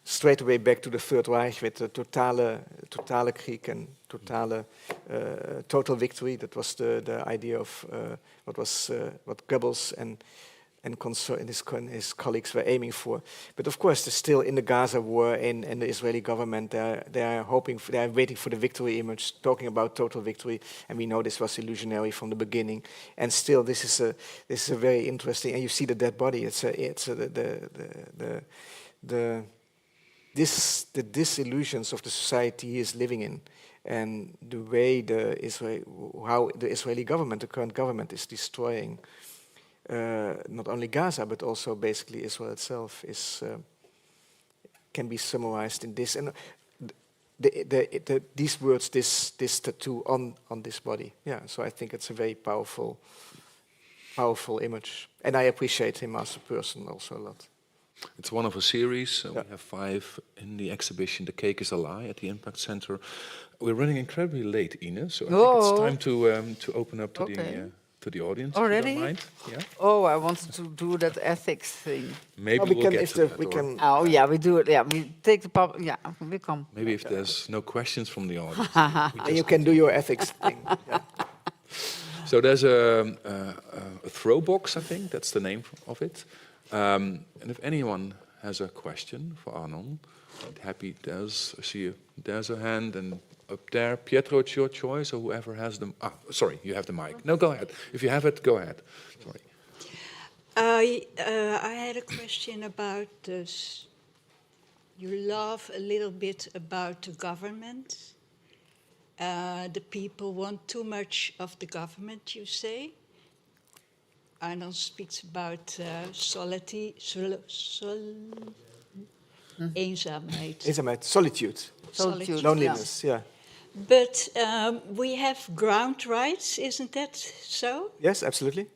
straight away back to the Third Reich with the totale Krieg and total victory. That was the idea of what Goebbels and his colleagues were aiming for. But of course, they're still in the Gaza war, and the Israeli government, they are waiting for the victory image, talking about total victory, and we know this was illusionary from the beginning. And still, this is a very interesting. And you see the dead body. The disillusions of the society he is living in, and the way how the Israeli government, the current government, is destroying not only Gaza but also basically Israel itself can be summarized in this. And these words, this tattoo on this body. Yeah, so I think it's a very powerful image, and I appreciate him as a person also a lot. It's one of a series. We have 5 in the exhibition. The Cake is a Lie at the IMPAKT Center. We're running incredibly late, Ines, so I think it's time to open up to the audience. Already? If you don't mind. Yeah. Oh, I wanted to do that ethics thing. Maybe we'll get to that. Oh yeah, we do it. Yeah, we take the we come. Maybe if there's no questions from the audience, you can do your ethics thing. Yeah. So there's a throw box, I think that's the name of it. And if anyone has a question for Arnon, I'm happy. There's a hand, and up there, Pietro, it's your choice, or whoever has them. Sorry, you have the mic. No, go ahead. If you have it, go ahead. Sorry. I had a question about this. You laugh a little bit about the government. The people want too much of the government, you say. Arnon speaks about eenzaamheid. Eenzaamheid, solitude. Loneliness, yeah. But we have ground rights, isn't that so? Yes, absolutely.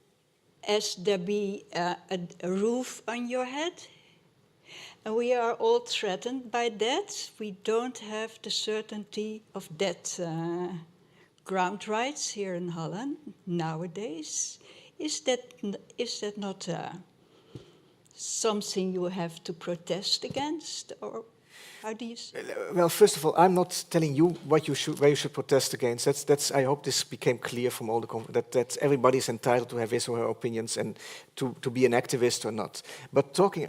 As there be a roof on your head? And we are all threatened by that. We don't have the certainty of that ground rights here in Holland nowadays. Is that not something you have to protest against, or how do you? Well, first of all, I'm not telling you where you should protest against. That's. I hope this became clear from all the that everybody is entitled to have his or her opinions and to be an activist or not. But talking,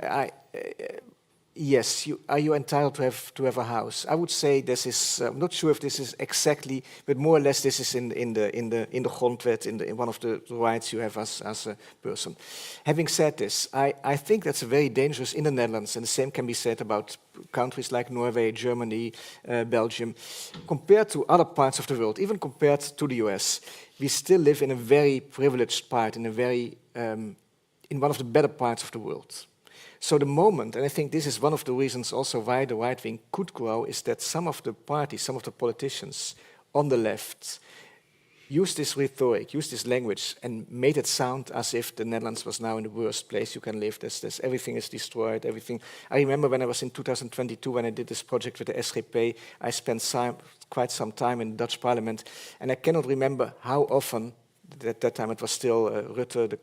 yes, are you entitled to have a house? I would say this is. I'm not sure if this is exactly, but more or less this is in the grondwet, in one of the rights you have as a person. Having said this, I think that's very dangerous in the Netherlands, and the same can be said about countries like Norway, Germany, Belgium. Compared to other parts of the world, even compared to the US, we still live in a very privileged part, in one of the better parts of the world. So the moment, and I think this is one of the reasons also why the right wing could grow, is that some of the parties, some of the politicians on the left used this rhetoric, used this language, and made it sound as if the Netherlands was now in the worst place you can live. Everything is destroyed, everything. I remember when I was in 2022, when I did this project with the SGP, I spent quite some time in the Dutch parliament, and I cannot remember how often, at that time it was still Rutte, the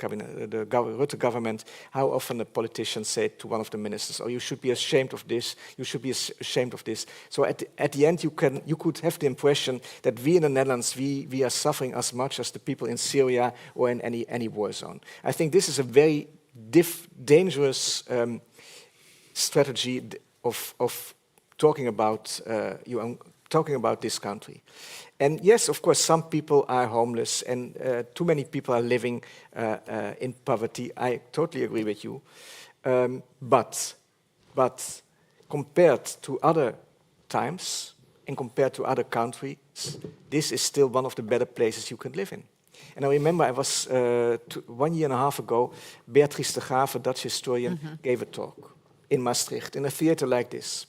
Rutte government, how often the politicians said to one of the ministers, "Oh, you should be ashamed of this, you should be ashamed of this." So at the end you could have the impression that we in the Netherlands, we are suffering as much as the people in Syria or in any war zone. I think this is a very dangerous strategy of talking about this country. And yes, of course, some people are homeless and too many people are living in poverty. I totally agree with you. But compared to other times and compared to other countries, this is still one of the better places you can live in. And I remember I was, 1 year and a half ago, Beatrice de Graaf, a Dutch historian, gave a talk in Maastricht, in a theater like this.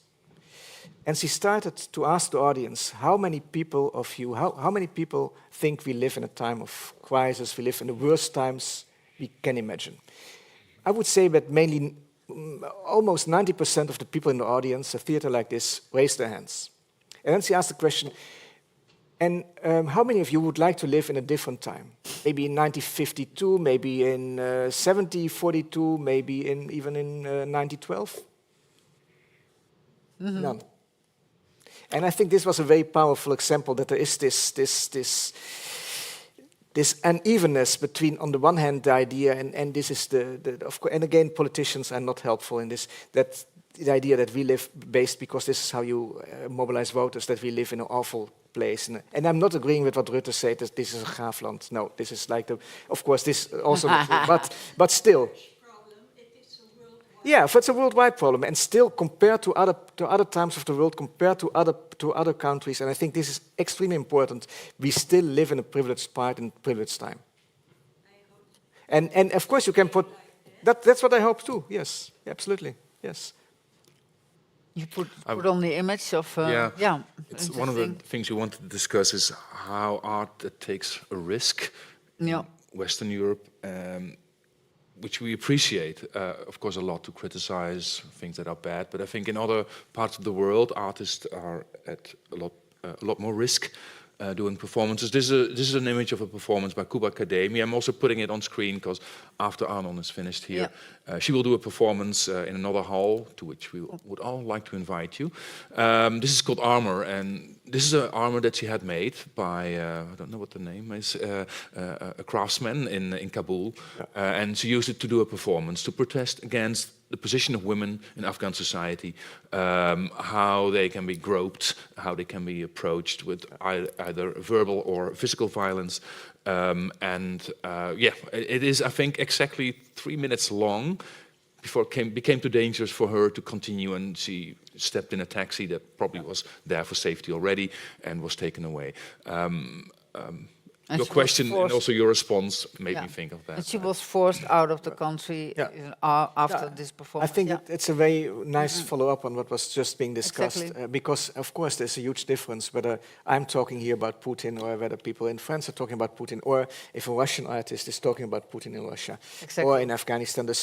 And she started to ask the audience, how many people think we live in a time of crisis, we live in the worst times we can imagine? I would say that mainly almost 90% of the people in the audience, a theater like this, raised their hands. And then she asked the question, and how many of you would like to live in a different time? Maybe in 1952, maybe in 1742, maybe even in 1912? None. And I think this was a very powerful example that there is this unevenness between, on the one hand, the idea, and this is of course, and again, politicians are not helpful in this, that the idea that we live based, because this is how you mobilize voters, that we live in an awful place. And I'm not agreeing with what Rutte said, that this is a Graafland. No, this is like of course, this also not true, but still. Yeah, it's a worldwide problem, and still compared to other times of the world, compared to other countries, and I think this is extremely important. We still live in a privileged part in privileged time. And of course you can put that. That's what I hope too. Yes, absolutely. Yes. You put on the image of It's one of the things we want to discuss is how art that takes a risk. Yeah. In Western Europe. Which we appreciate, of course, a lot, to criticize things that are bad. But I think in other parts of the world, artists are at a lot more risk doing performances. This is an image of a performance by Kuba Kademi. I'm also putting it on screen because after Arnon is finished here, she will do a performance in another hall, to which we would all like to invite you. This is called Armor, and this is an armor that she had made by, I don't know what the name is, a craftsman in Kabul. And she used it to do a performance, to protest against the position of women in Afghan society, how they can be groped, how they can be approached with either verbal or physical violence. It is, I think, exactly 3 minutes long before it became too dangerous for her to continue, and she stepped in a taxi that probably was there for safety already and was taken away. And your she was question and forced- also your response made Yeah. me think of that. And she was forced out of the country after Yeah, this I performance. think yeah. it's a very nice follow-up on what was just being discussed, Exactly. because of course there's a huge difference whether I'm talking here about Putin or whether people in France are talking about Putin, or if a Russian artist is talking about Putin in Russia, Exactly. or in Afghanistan. There's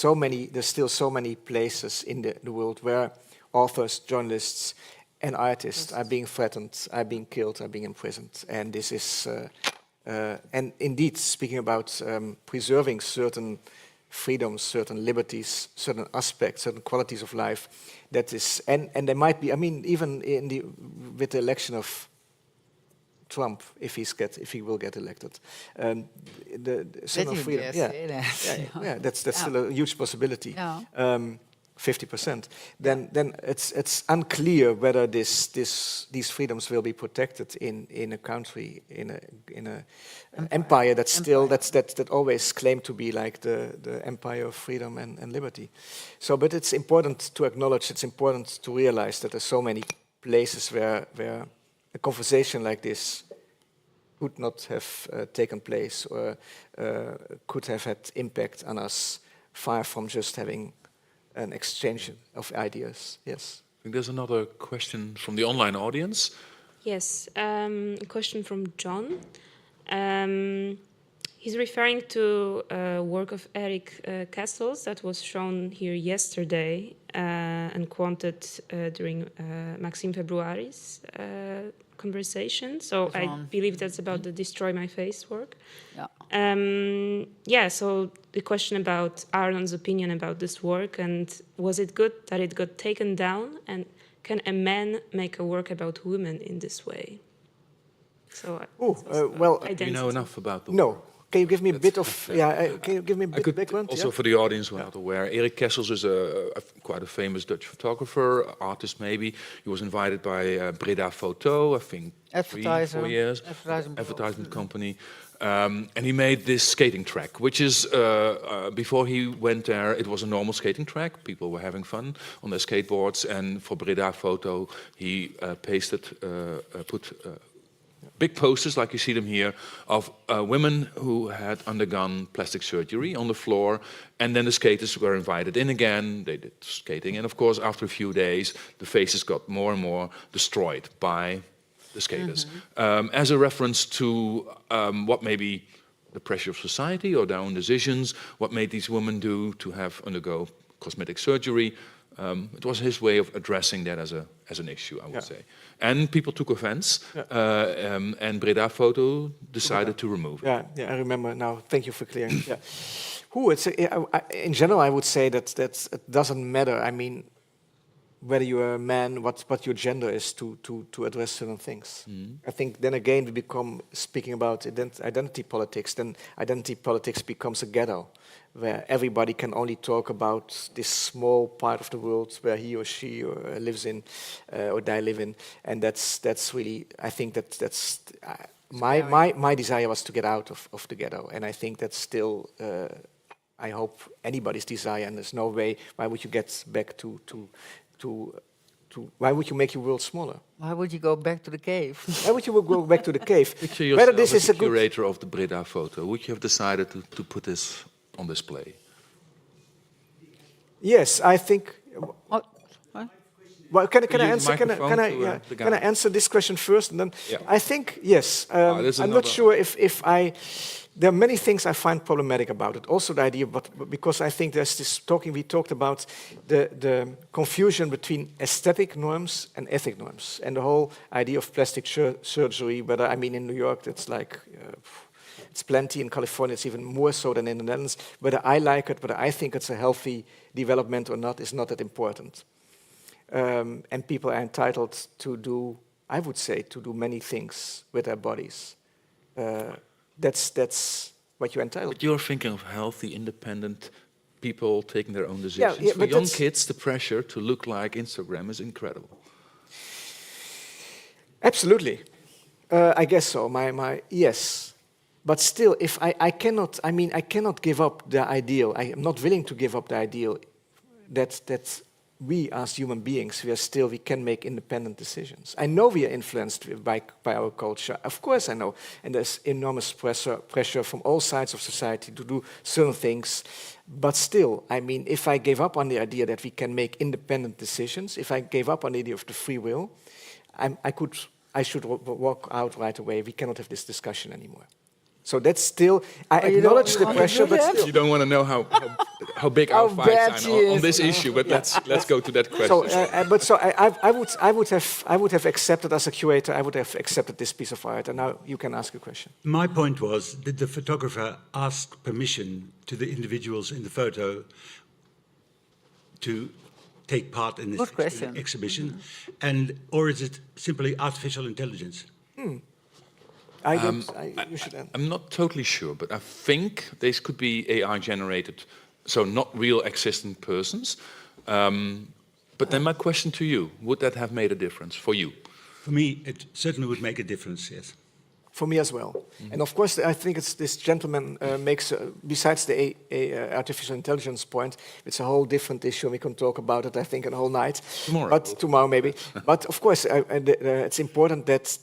still so many places in the world where authors, journalists, and artists are being threatened, are being killed, are being imprisoned, and this is. And indeed, speaking about preserving certain freedoms, certain liberties, certain aspects, certain qualities of life, that is, and there might be, I mean, even with the election of Trump, if he will get elected, the certain you freedom, dare yeah, say that. yeah, that's still a huge possibility. Yeah. 50%, then it's unclear whether these freedoms will be protected in a country, in a empire that's still that always claimed to be like the empire of freedom and liberty. So, but it's important to acknowledge, it's important to realize that there's so many places where a conversation like this could not have taken place, or could have had impact on us, far from just having an exchange of ideas. Yes. I think there's another question from the online audience. Yes, a question from John. He's referring to a work of Eric Kessels that was shown here yesterday and quoted during Maxime February's conversation. So I believe that's about the Destroy My Face work. Yeah. So the question about Arnon's opinion about this work, and was it good that it got taken down, and can a man make a work about women in this way? So well, Do you know enough about the no. Can you give me a bit of can you give me a I bit could background? also, for the audience who are not aware, Erik Kessels is quite a famous Dutch photographer, artist maybe. He was invited by Breda Photo, I think, 3-4 years, advertisement company. And he made this skating track, which is, before he went there, it was a normal skating track. People were having fun on their skateboards. And for Breda Photo, he put big posters, like you see them here, of women who had undergone plastic surgery on the floor. And then the skaters were invited in again. They did skating. And of course, after a few days, the faces got more and more destroyed by the skaters. As a reference to what maybe the pressure of society or their own decisions, what made these women do to have undergo cosmetic surgery. It was his way of addressing that as an issue, I would say. And people took offense, and Breda Photo decided to remove it. Yeah, I remember now. Thank you for clearing. In general, I would say that it doesn't matter. I mean, whether you're a man, what your gender is to address certain things. I think then again we become speaking about identity politics. Then identity politics becomes a ghetto, where everybody can only talk about this small part of the world where he or she lives in, or they live in, and that's really. I think that's my desire was to get out of the ghetto, and I think that's still. I hope anybody's desire, and there's no way. Why would you get back to why would you make your world smaller? Why would you go back to the cave? Why would you go back to the cave? Picture yourself as the curator of the Breda Photo. Would you have decided to put this on display? Yes, I think. What? Well, can I use answer? the microphone to, Can I answer this question first, and then Yeah. I think yes. there's I'm not another- sure if I. There are many things I find problematic about it. Also, the idea, but because I think there's this talking. We talked about the confusion between aesthetic norms and ethic norms, and the whole idea of plastic surgery. Whether I mean in New York, it's like. It's plenty. In California, it's even more so than in the Netherlands. Whether I like it, whether I think it's a healthy development or not, is not that important. And people are entitled to do, I would say, to do many things with their bodies. That's what you're entitled But you're thinking of healthy, independent people taking their own decisions. yeah, For but young that's- kids, the pressure to look like Instagram is incredible. Absolutely. I guess so. Yes. But still, if I cannot give up the ideal. I am not willing to give up the ideal that we as human beings, we can make independent decisions. I know we are influenced by our culture. Of course I know. And there's enormous pressure from all sides of society to do certain things. But still, I mean, if I gave up on the idea that we can make independent decisions, if I gave up on the idea of the free will, I should walk out right away. We cannot have this discussion anymore. So that's still, I acknowledge the pressure, but still. You don't want to know how big our fights are on this issue, but let's go to that question. So, I would have accepted as a curator, I would have accepted this piece of art, and now you can ask a question. My point was, did the photographer ask permission to the individuals in the photo to take part in this exhibition, or is it simply artificial intelligence? You should end. I'm not totally sure, but I think this could be AI generated, so not real existing persons. But then my question to you, would that have made a difference for you? For me, it certainly would make a difference, yes. For me as well. And of course, I think this gentleman makes, besides the artificial intelligence point, it's a whole different issue. We can talk about it, I think, a whole night. Tomorrow maybe. But of course, it's important that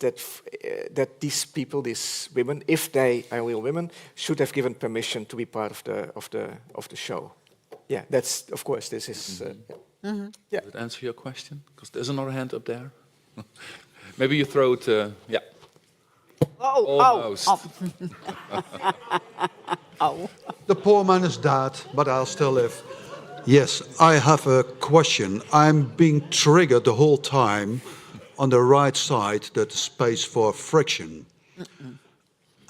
these people, these women, if they are real women, should have given permission to be part of the show. Yeah, that's, of course, this is... Does that answer your question? Because there's another hand up there. Maybe you throw it, yeah. Almost. The poor man is dead, but I'll still live. Yes, I have a question. I'm being triggered the whole time on the right side, that space for friction.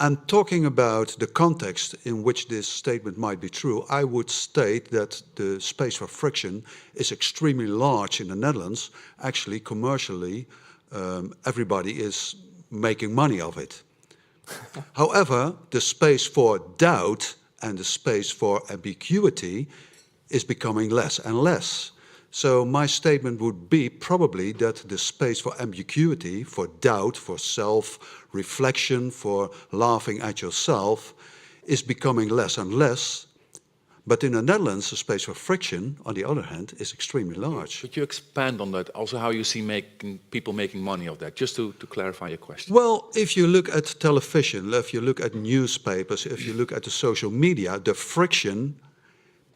And talking about the context in which this statement might be true, I would state that the space for friction is extremely large in the Netherlands. Actually, commercially, everybody is making money of it. However, the space for doubt and the space for ambiguity is becoming less and less. So my statement would be probably that the space for ambiguity, for doubt, for self-reflection, for laughing at yourself is becoming less and less. But in the Netherlands, the space for friction, on the other hand, is extremely large. Could you expand on that? Also, how you see people making money of that, just to clarify your question. Well, if you look at television, if you look at newspapers, if you look at the social media, the friction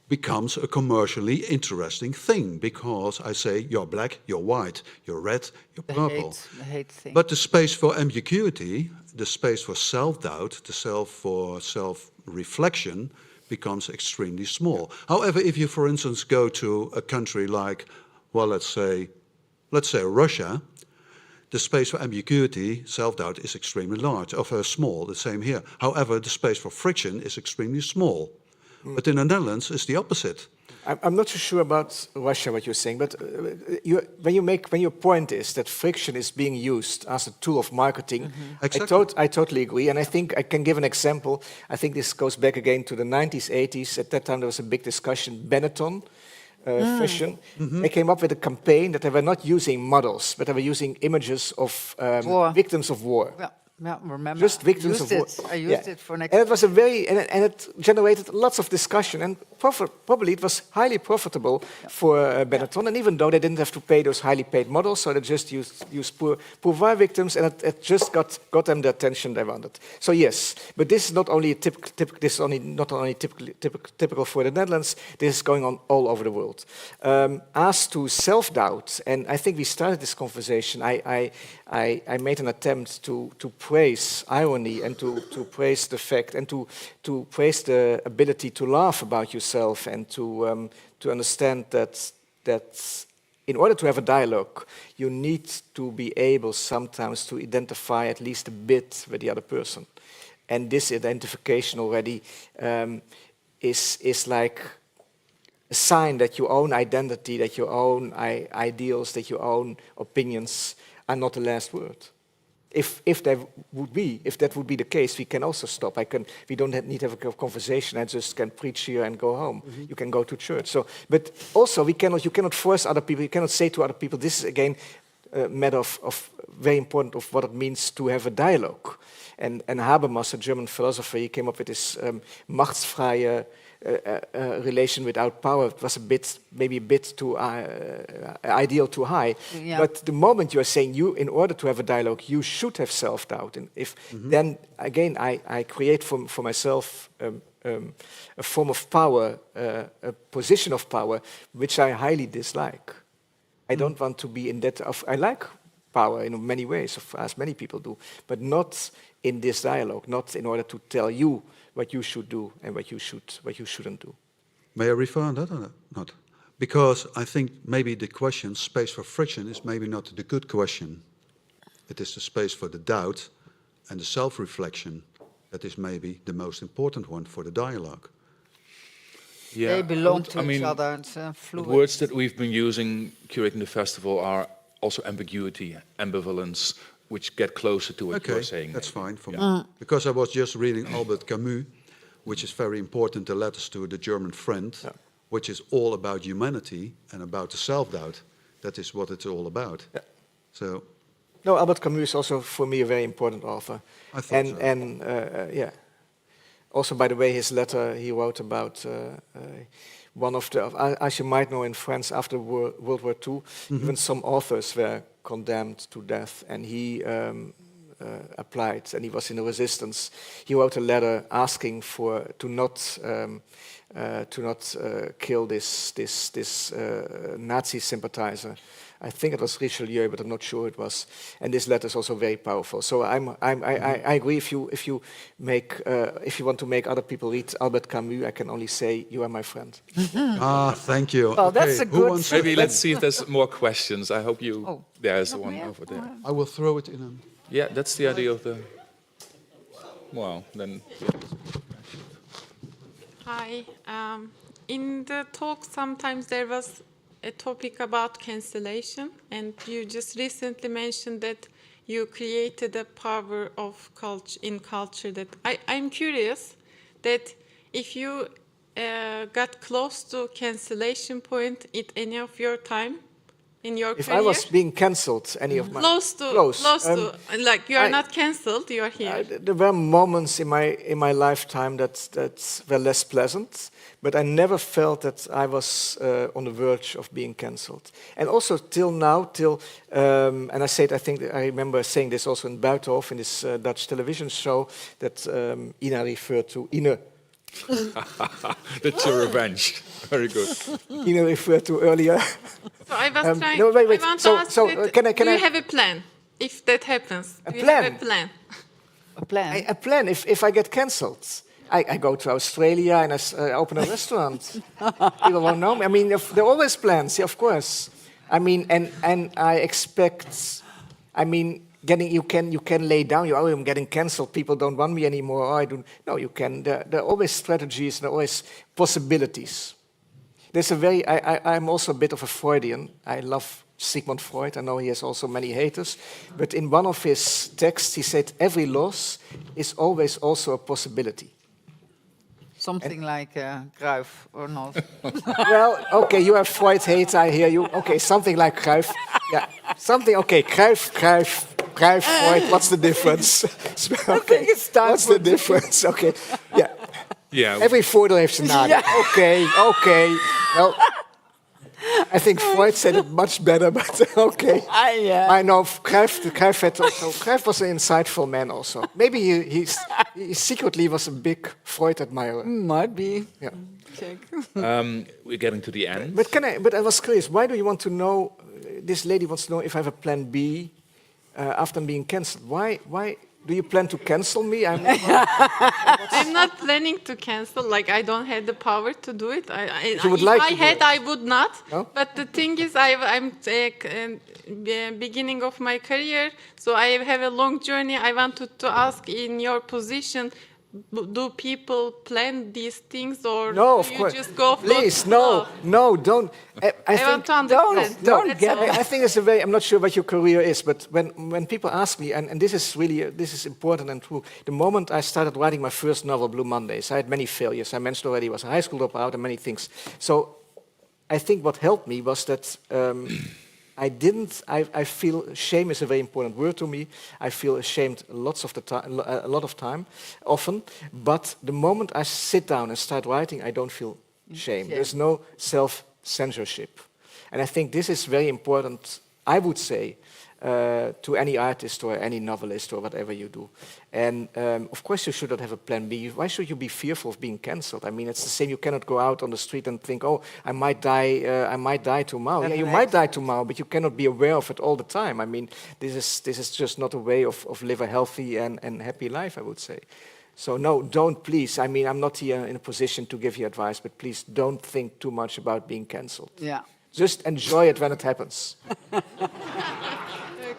becomes a commercially interesting thing, because I say, you're black, you're white, you're red, you're purple. The hate thing. But the space for ambiguity, the space for self-doubt, for self-reflection, becomes extremely small. However, if you, for instance, go to a country like, well, let's say Russia, the space for ambiguity, self-doubt, is extremely large, or small, the same here. However, the space for friction is extremely small. But in the Netherlands, it's the opposite. I'm not so sure about Russia, what you're saying, but when your point is that friction is being used as a tool of marketing, Exactly. I totally agree. And I think I can give an example. I think this goes back again to the 90s, 80s. At that time, there was a big discussion, Benetton, fashion. They came up with a campaign that they were not using models, but they were using images of victims of war. Yeah, remember. Just victims of war. I used it for next. And it was and it generated lots of discussion, and probably it was highly profitable for Benetton. And even though they didn't have to pay those highly paid models, so they just used poor war victims, and it just got them the attention they wanted. So yes, but this is not only typical for the Netherlands. This is going on all over the world. As to self-doubt, and I think we started this conversation. I made an attempt to praise irony and to praise the fact and to praise the ability to laugh about yourself and to understand that in order to have a dialogue, you need to be able sometimes to identify at least a bit with the other person. And this identification already is like a sign that your own identity, that your own ideals, that your own opinions are not the last word. If that would be the case, we can also stop. We don't need to have a conversation. I just can preach here and go home. You can go to church. So, but also you cannot force other people. You cannot say to other people. This is again a matter of very important of what it means to have a dialogue. And Habermas, a German philosopher, he came up with this machtsvrije relation without power. It was maybe a bit too ideal, too high. Yeah. But the moment you are saying in order to have a dialogue, you should have self-doubt. And then again, I create for myself a form of power, a position of power, which I highly dislike. I don't want to be in that. I like power in many ways, as many people do, but not in this dialogue, not in order to tell you what you should do and what you shouldn't do. May I refer on that or not? Because I think maybe the question, space for friction, is maybe not the good question. It is the space for the doubt and the self-reflection that is maybe the most important one for the dialogue. Yeah, They belong to each other. It's the fluid. words that we've been using curating the festival are also ambiguity, ambivalence, which get closer to what you're saying. That's fine for me. Because I was just reading Albert Camus, which is very important, the letters to the German friend, which is all about humanity and about the self-doubt. That is what it's all about. Yeah. So, No, Albert Camus is also for me a very important author. I thought so. And yeah. Also, by the way, his letter he wrote about one of the, as you might know, in France after World War II, even some authors were condemned to death, and he applied, and he was in the resistance. He wrote a letter asking to not kill this Nazi sympathizer. I think it was Richelieu, but I'm not sure it was. And this letter is also very powerful. So I agree. If you want to make other people read Albert Camus, I can only say you are my friend. Thank you. Well, that's a who good- wants Maybe let's see if there's more questions. I hope you. Oh. There's one over there. I will throw it in a... Yeah, that's the idea of the. Well, then. Hi. In the talk, sometimes there was a topic about cancellation, and you just recently mentioned that you created a power of culture in culture. That I'm curious that if you got close to cancellation point at any of your time in your If career. I was being cancelled, any of my Close to, like you are not cancelled, you are here. there were moments in my lifetime that were less pleasant, but I never felt that I was on the verge of being cancelled. And also till now, and I think I remember saying this also in Buitenhof in this Dutch television show that Ina referred to. That's your revenge. Very good. Ina referred to earlier. So I was trying. no, wait. I want So- to ask so, that, can do I- you have a plan if that happens? A Do you plan? have a plan? A plan. A plan. If I get cancelled, I go to Australia and I open a restaurant. People won't know me. I mean, there are always plans, yeah, of course. I mean, and I expect. I mean, you can lay down. I'm getting cancelled. People don't want me anymore. Oh, I don't. No, you can. There are always strategies. There are always possibilities. There's a very. I'm also a bit of a Freudian. I love Sigmund Freud. I know he has also many haters, but in one of his texts, he said every loss is always also a possibility. Something like Cruyff or not. Well, okay, you have Freud hate, I hear you. Okay, something like Cruyff. Yeah, something, okay, Cruyff, Freud, what's the difference? Okay, it's time what's for the difference? Okay, yeah. Yeah. Every voordeel heeft zijn nadeel. Okay. Well, I think Freud said it much better, but okay. I know Cruyff was an insightful man also. Maybe he secretly was a big Freud admirer. Might be. Yeah. Check. We're getting to the end. But I was curious, why do you want to know, this lady wants to know if I have a plan B after being cancelled. Why do you plan to cancel me? I'm not planning to cancel. Like, I don't have the power to do it. If like I to do had, it. I would not. No? But the thing is, I'm beginning of my career, so I have a long journey. I wanted to ask, in your position, do people plan these things, or No, do of you course. just go? Please, flow? no, don't. I want to understand. Don't get I think it's a very. I'm not sure what your career is, but when people ask me, and this is really this is important and true. The moment I started writing my first novel, Blue Mondays, I had many failures. I mentioned already, I was a high school dropout and many things. So I think what helped me was that I feel shame is a very important word to me. I feel ashamed lots of the time, a lot of time, often. But the moment I sit down and start writing, I don't feel shame. There's no self-censorship. And I think this is very important, I would say, to any artist or any novelist or whatever you do. And of course you should not have a plan B. Why should you be fearful of being cancelled? I mean, it's the same. You cannot go out on the street and think, oh, I might die tomorrow. Yeah, you might die tomorrow, but you cannot be aware of it all the time. I mean, this is just not a way of live a healthy and happy life, I would say. So no, don't please. I mean, I'm not here in a position to give you advice, but please don't think too much about being cancelled. Yeah. Just enjoy it when it happens.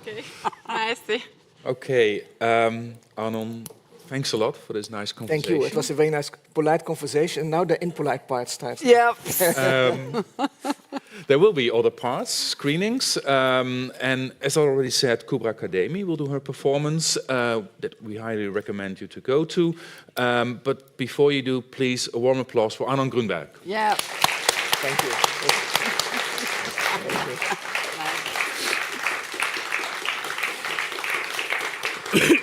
Okay, I see. Okay, Arnon, thanks a lot for this nice conversation. Thank you. It was a very nice, polite conversation. And now the impolite part starts. Yeah. There will be other parts, screenings, and as I already said, Kubra Academy will do her performance that we highly recommend you to go to. But before you do, please, a warm applause for Arnon Grunberg. Yeah. Thank you. Thank you. Nice.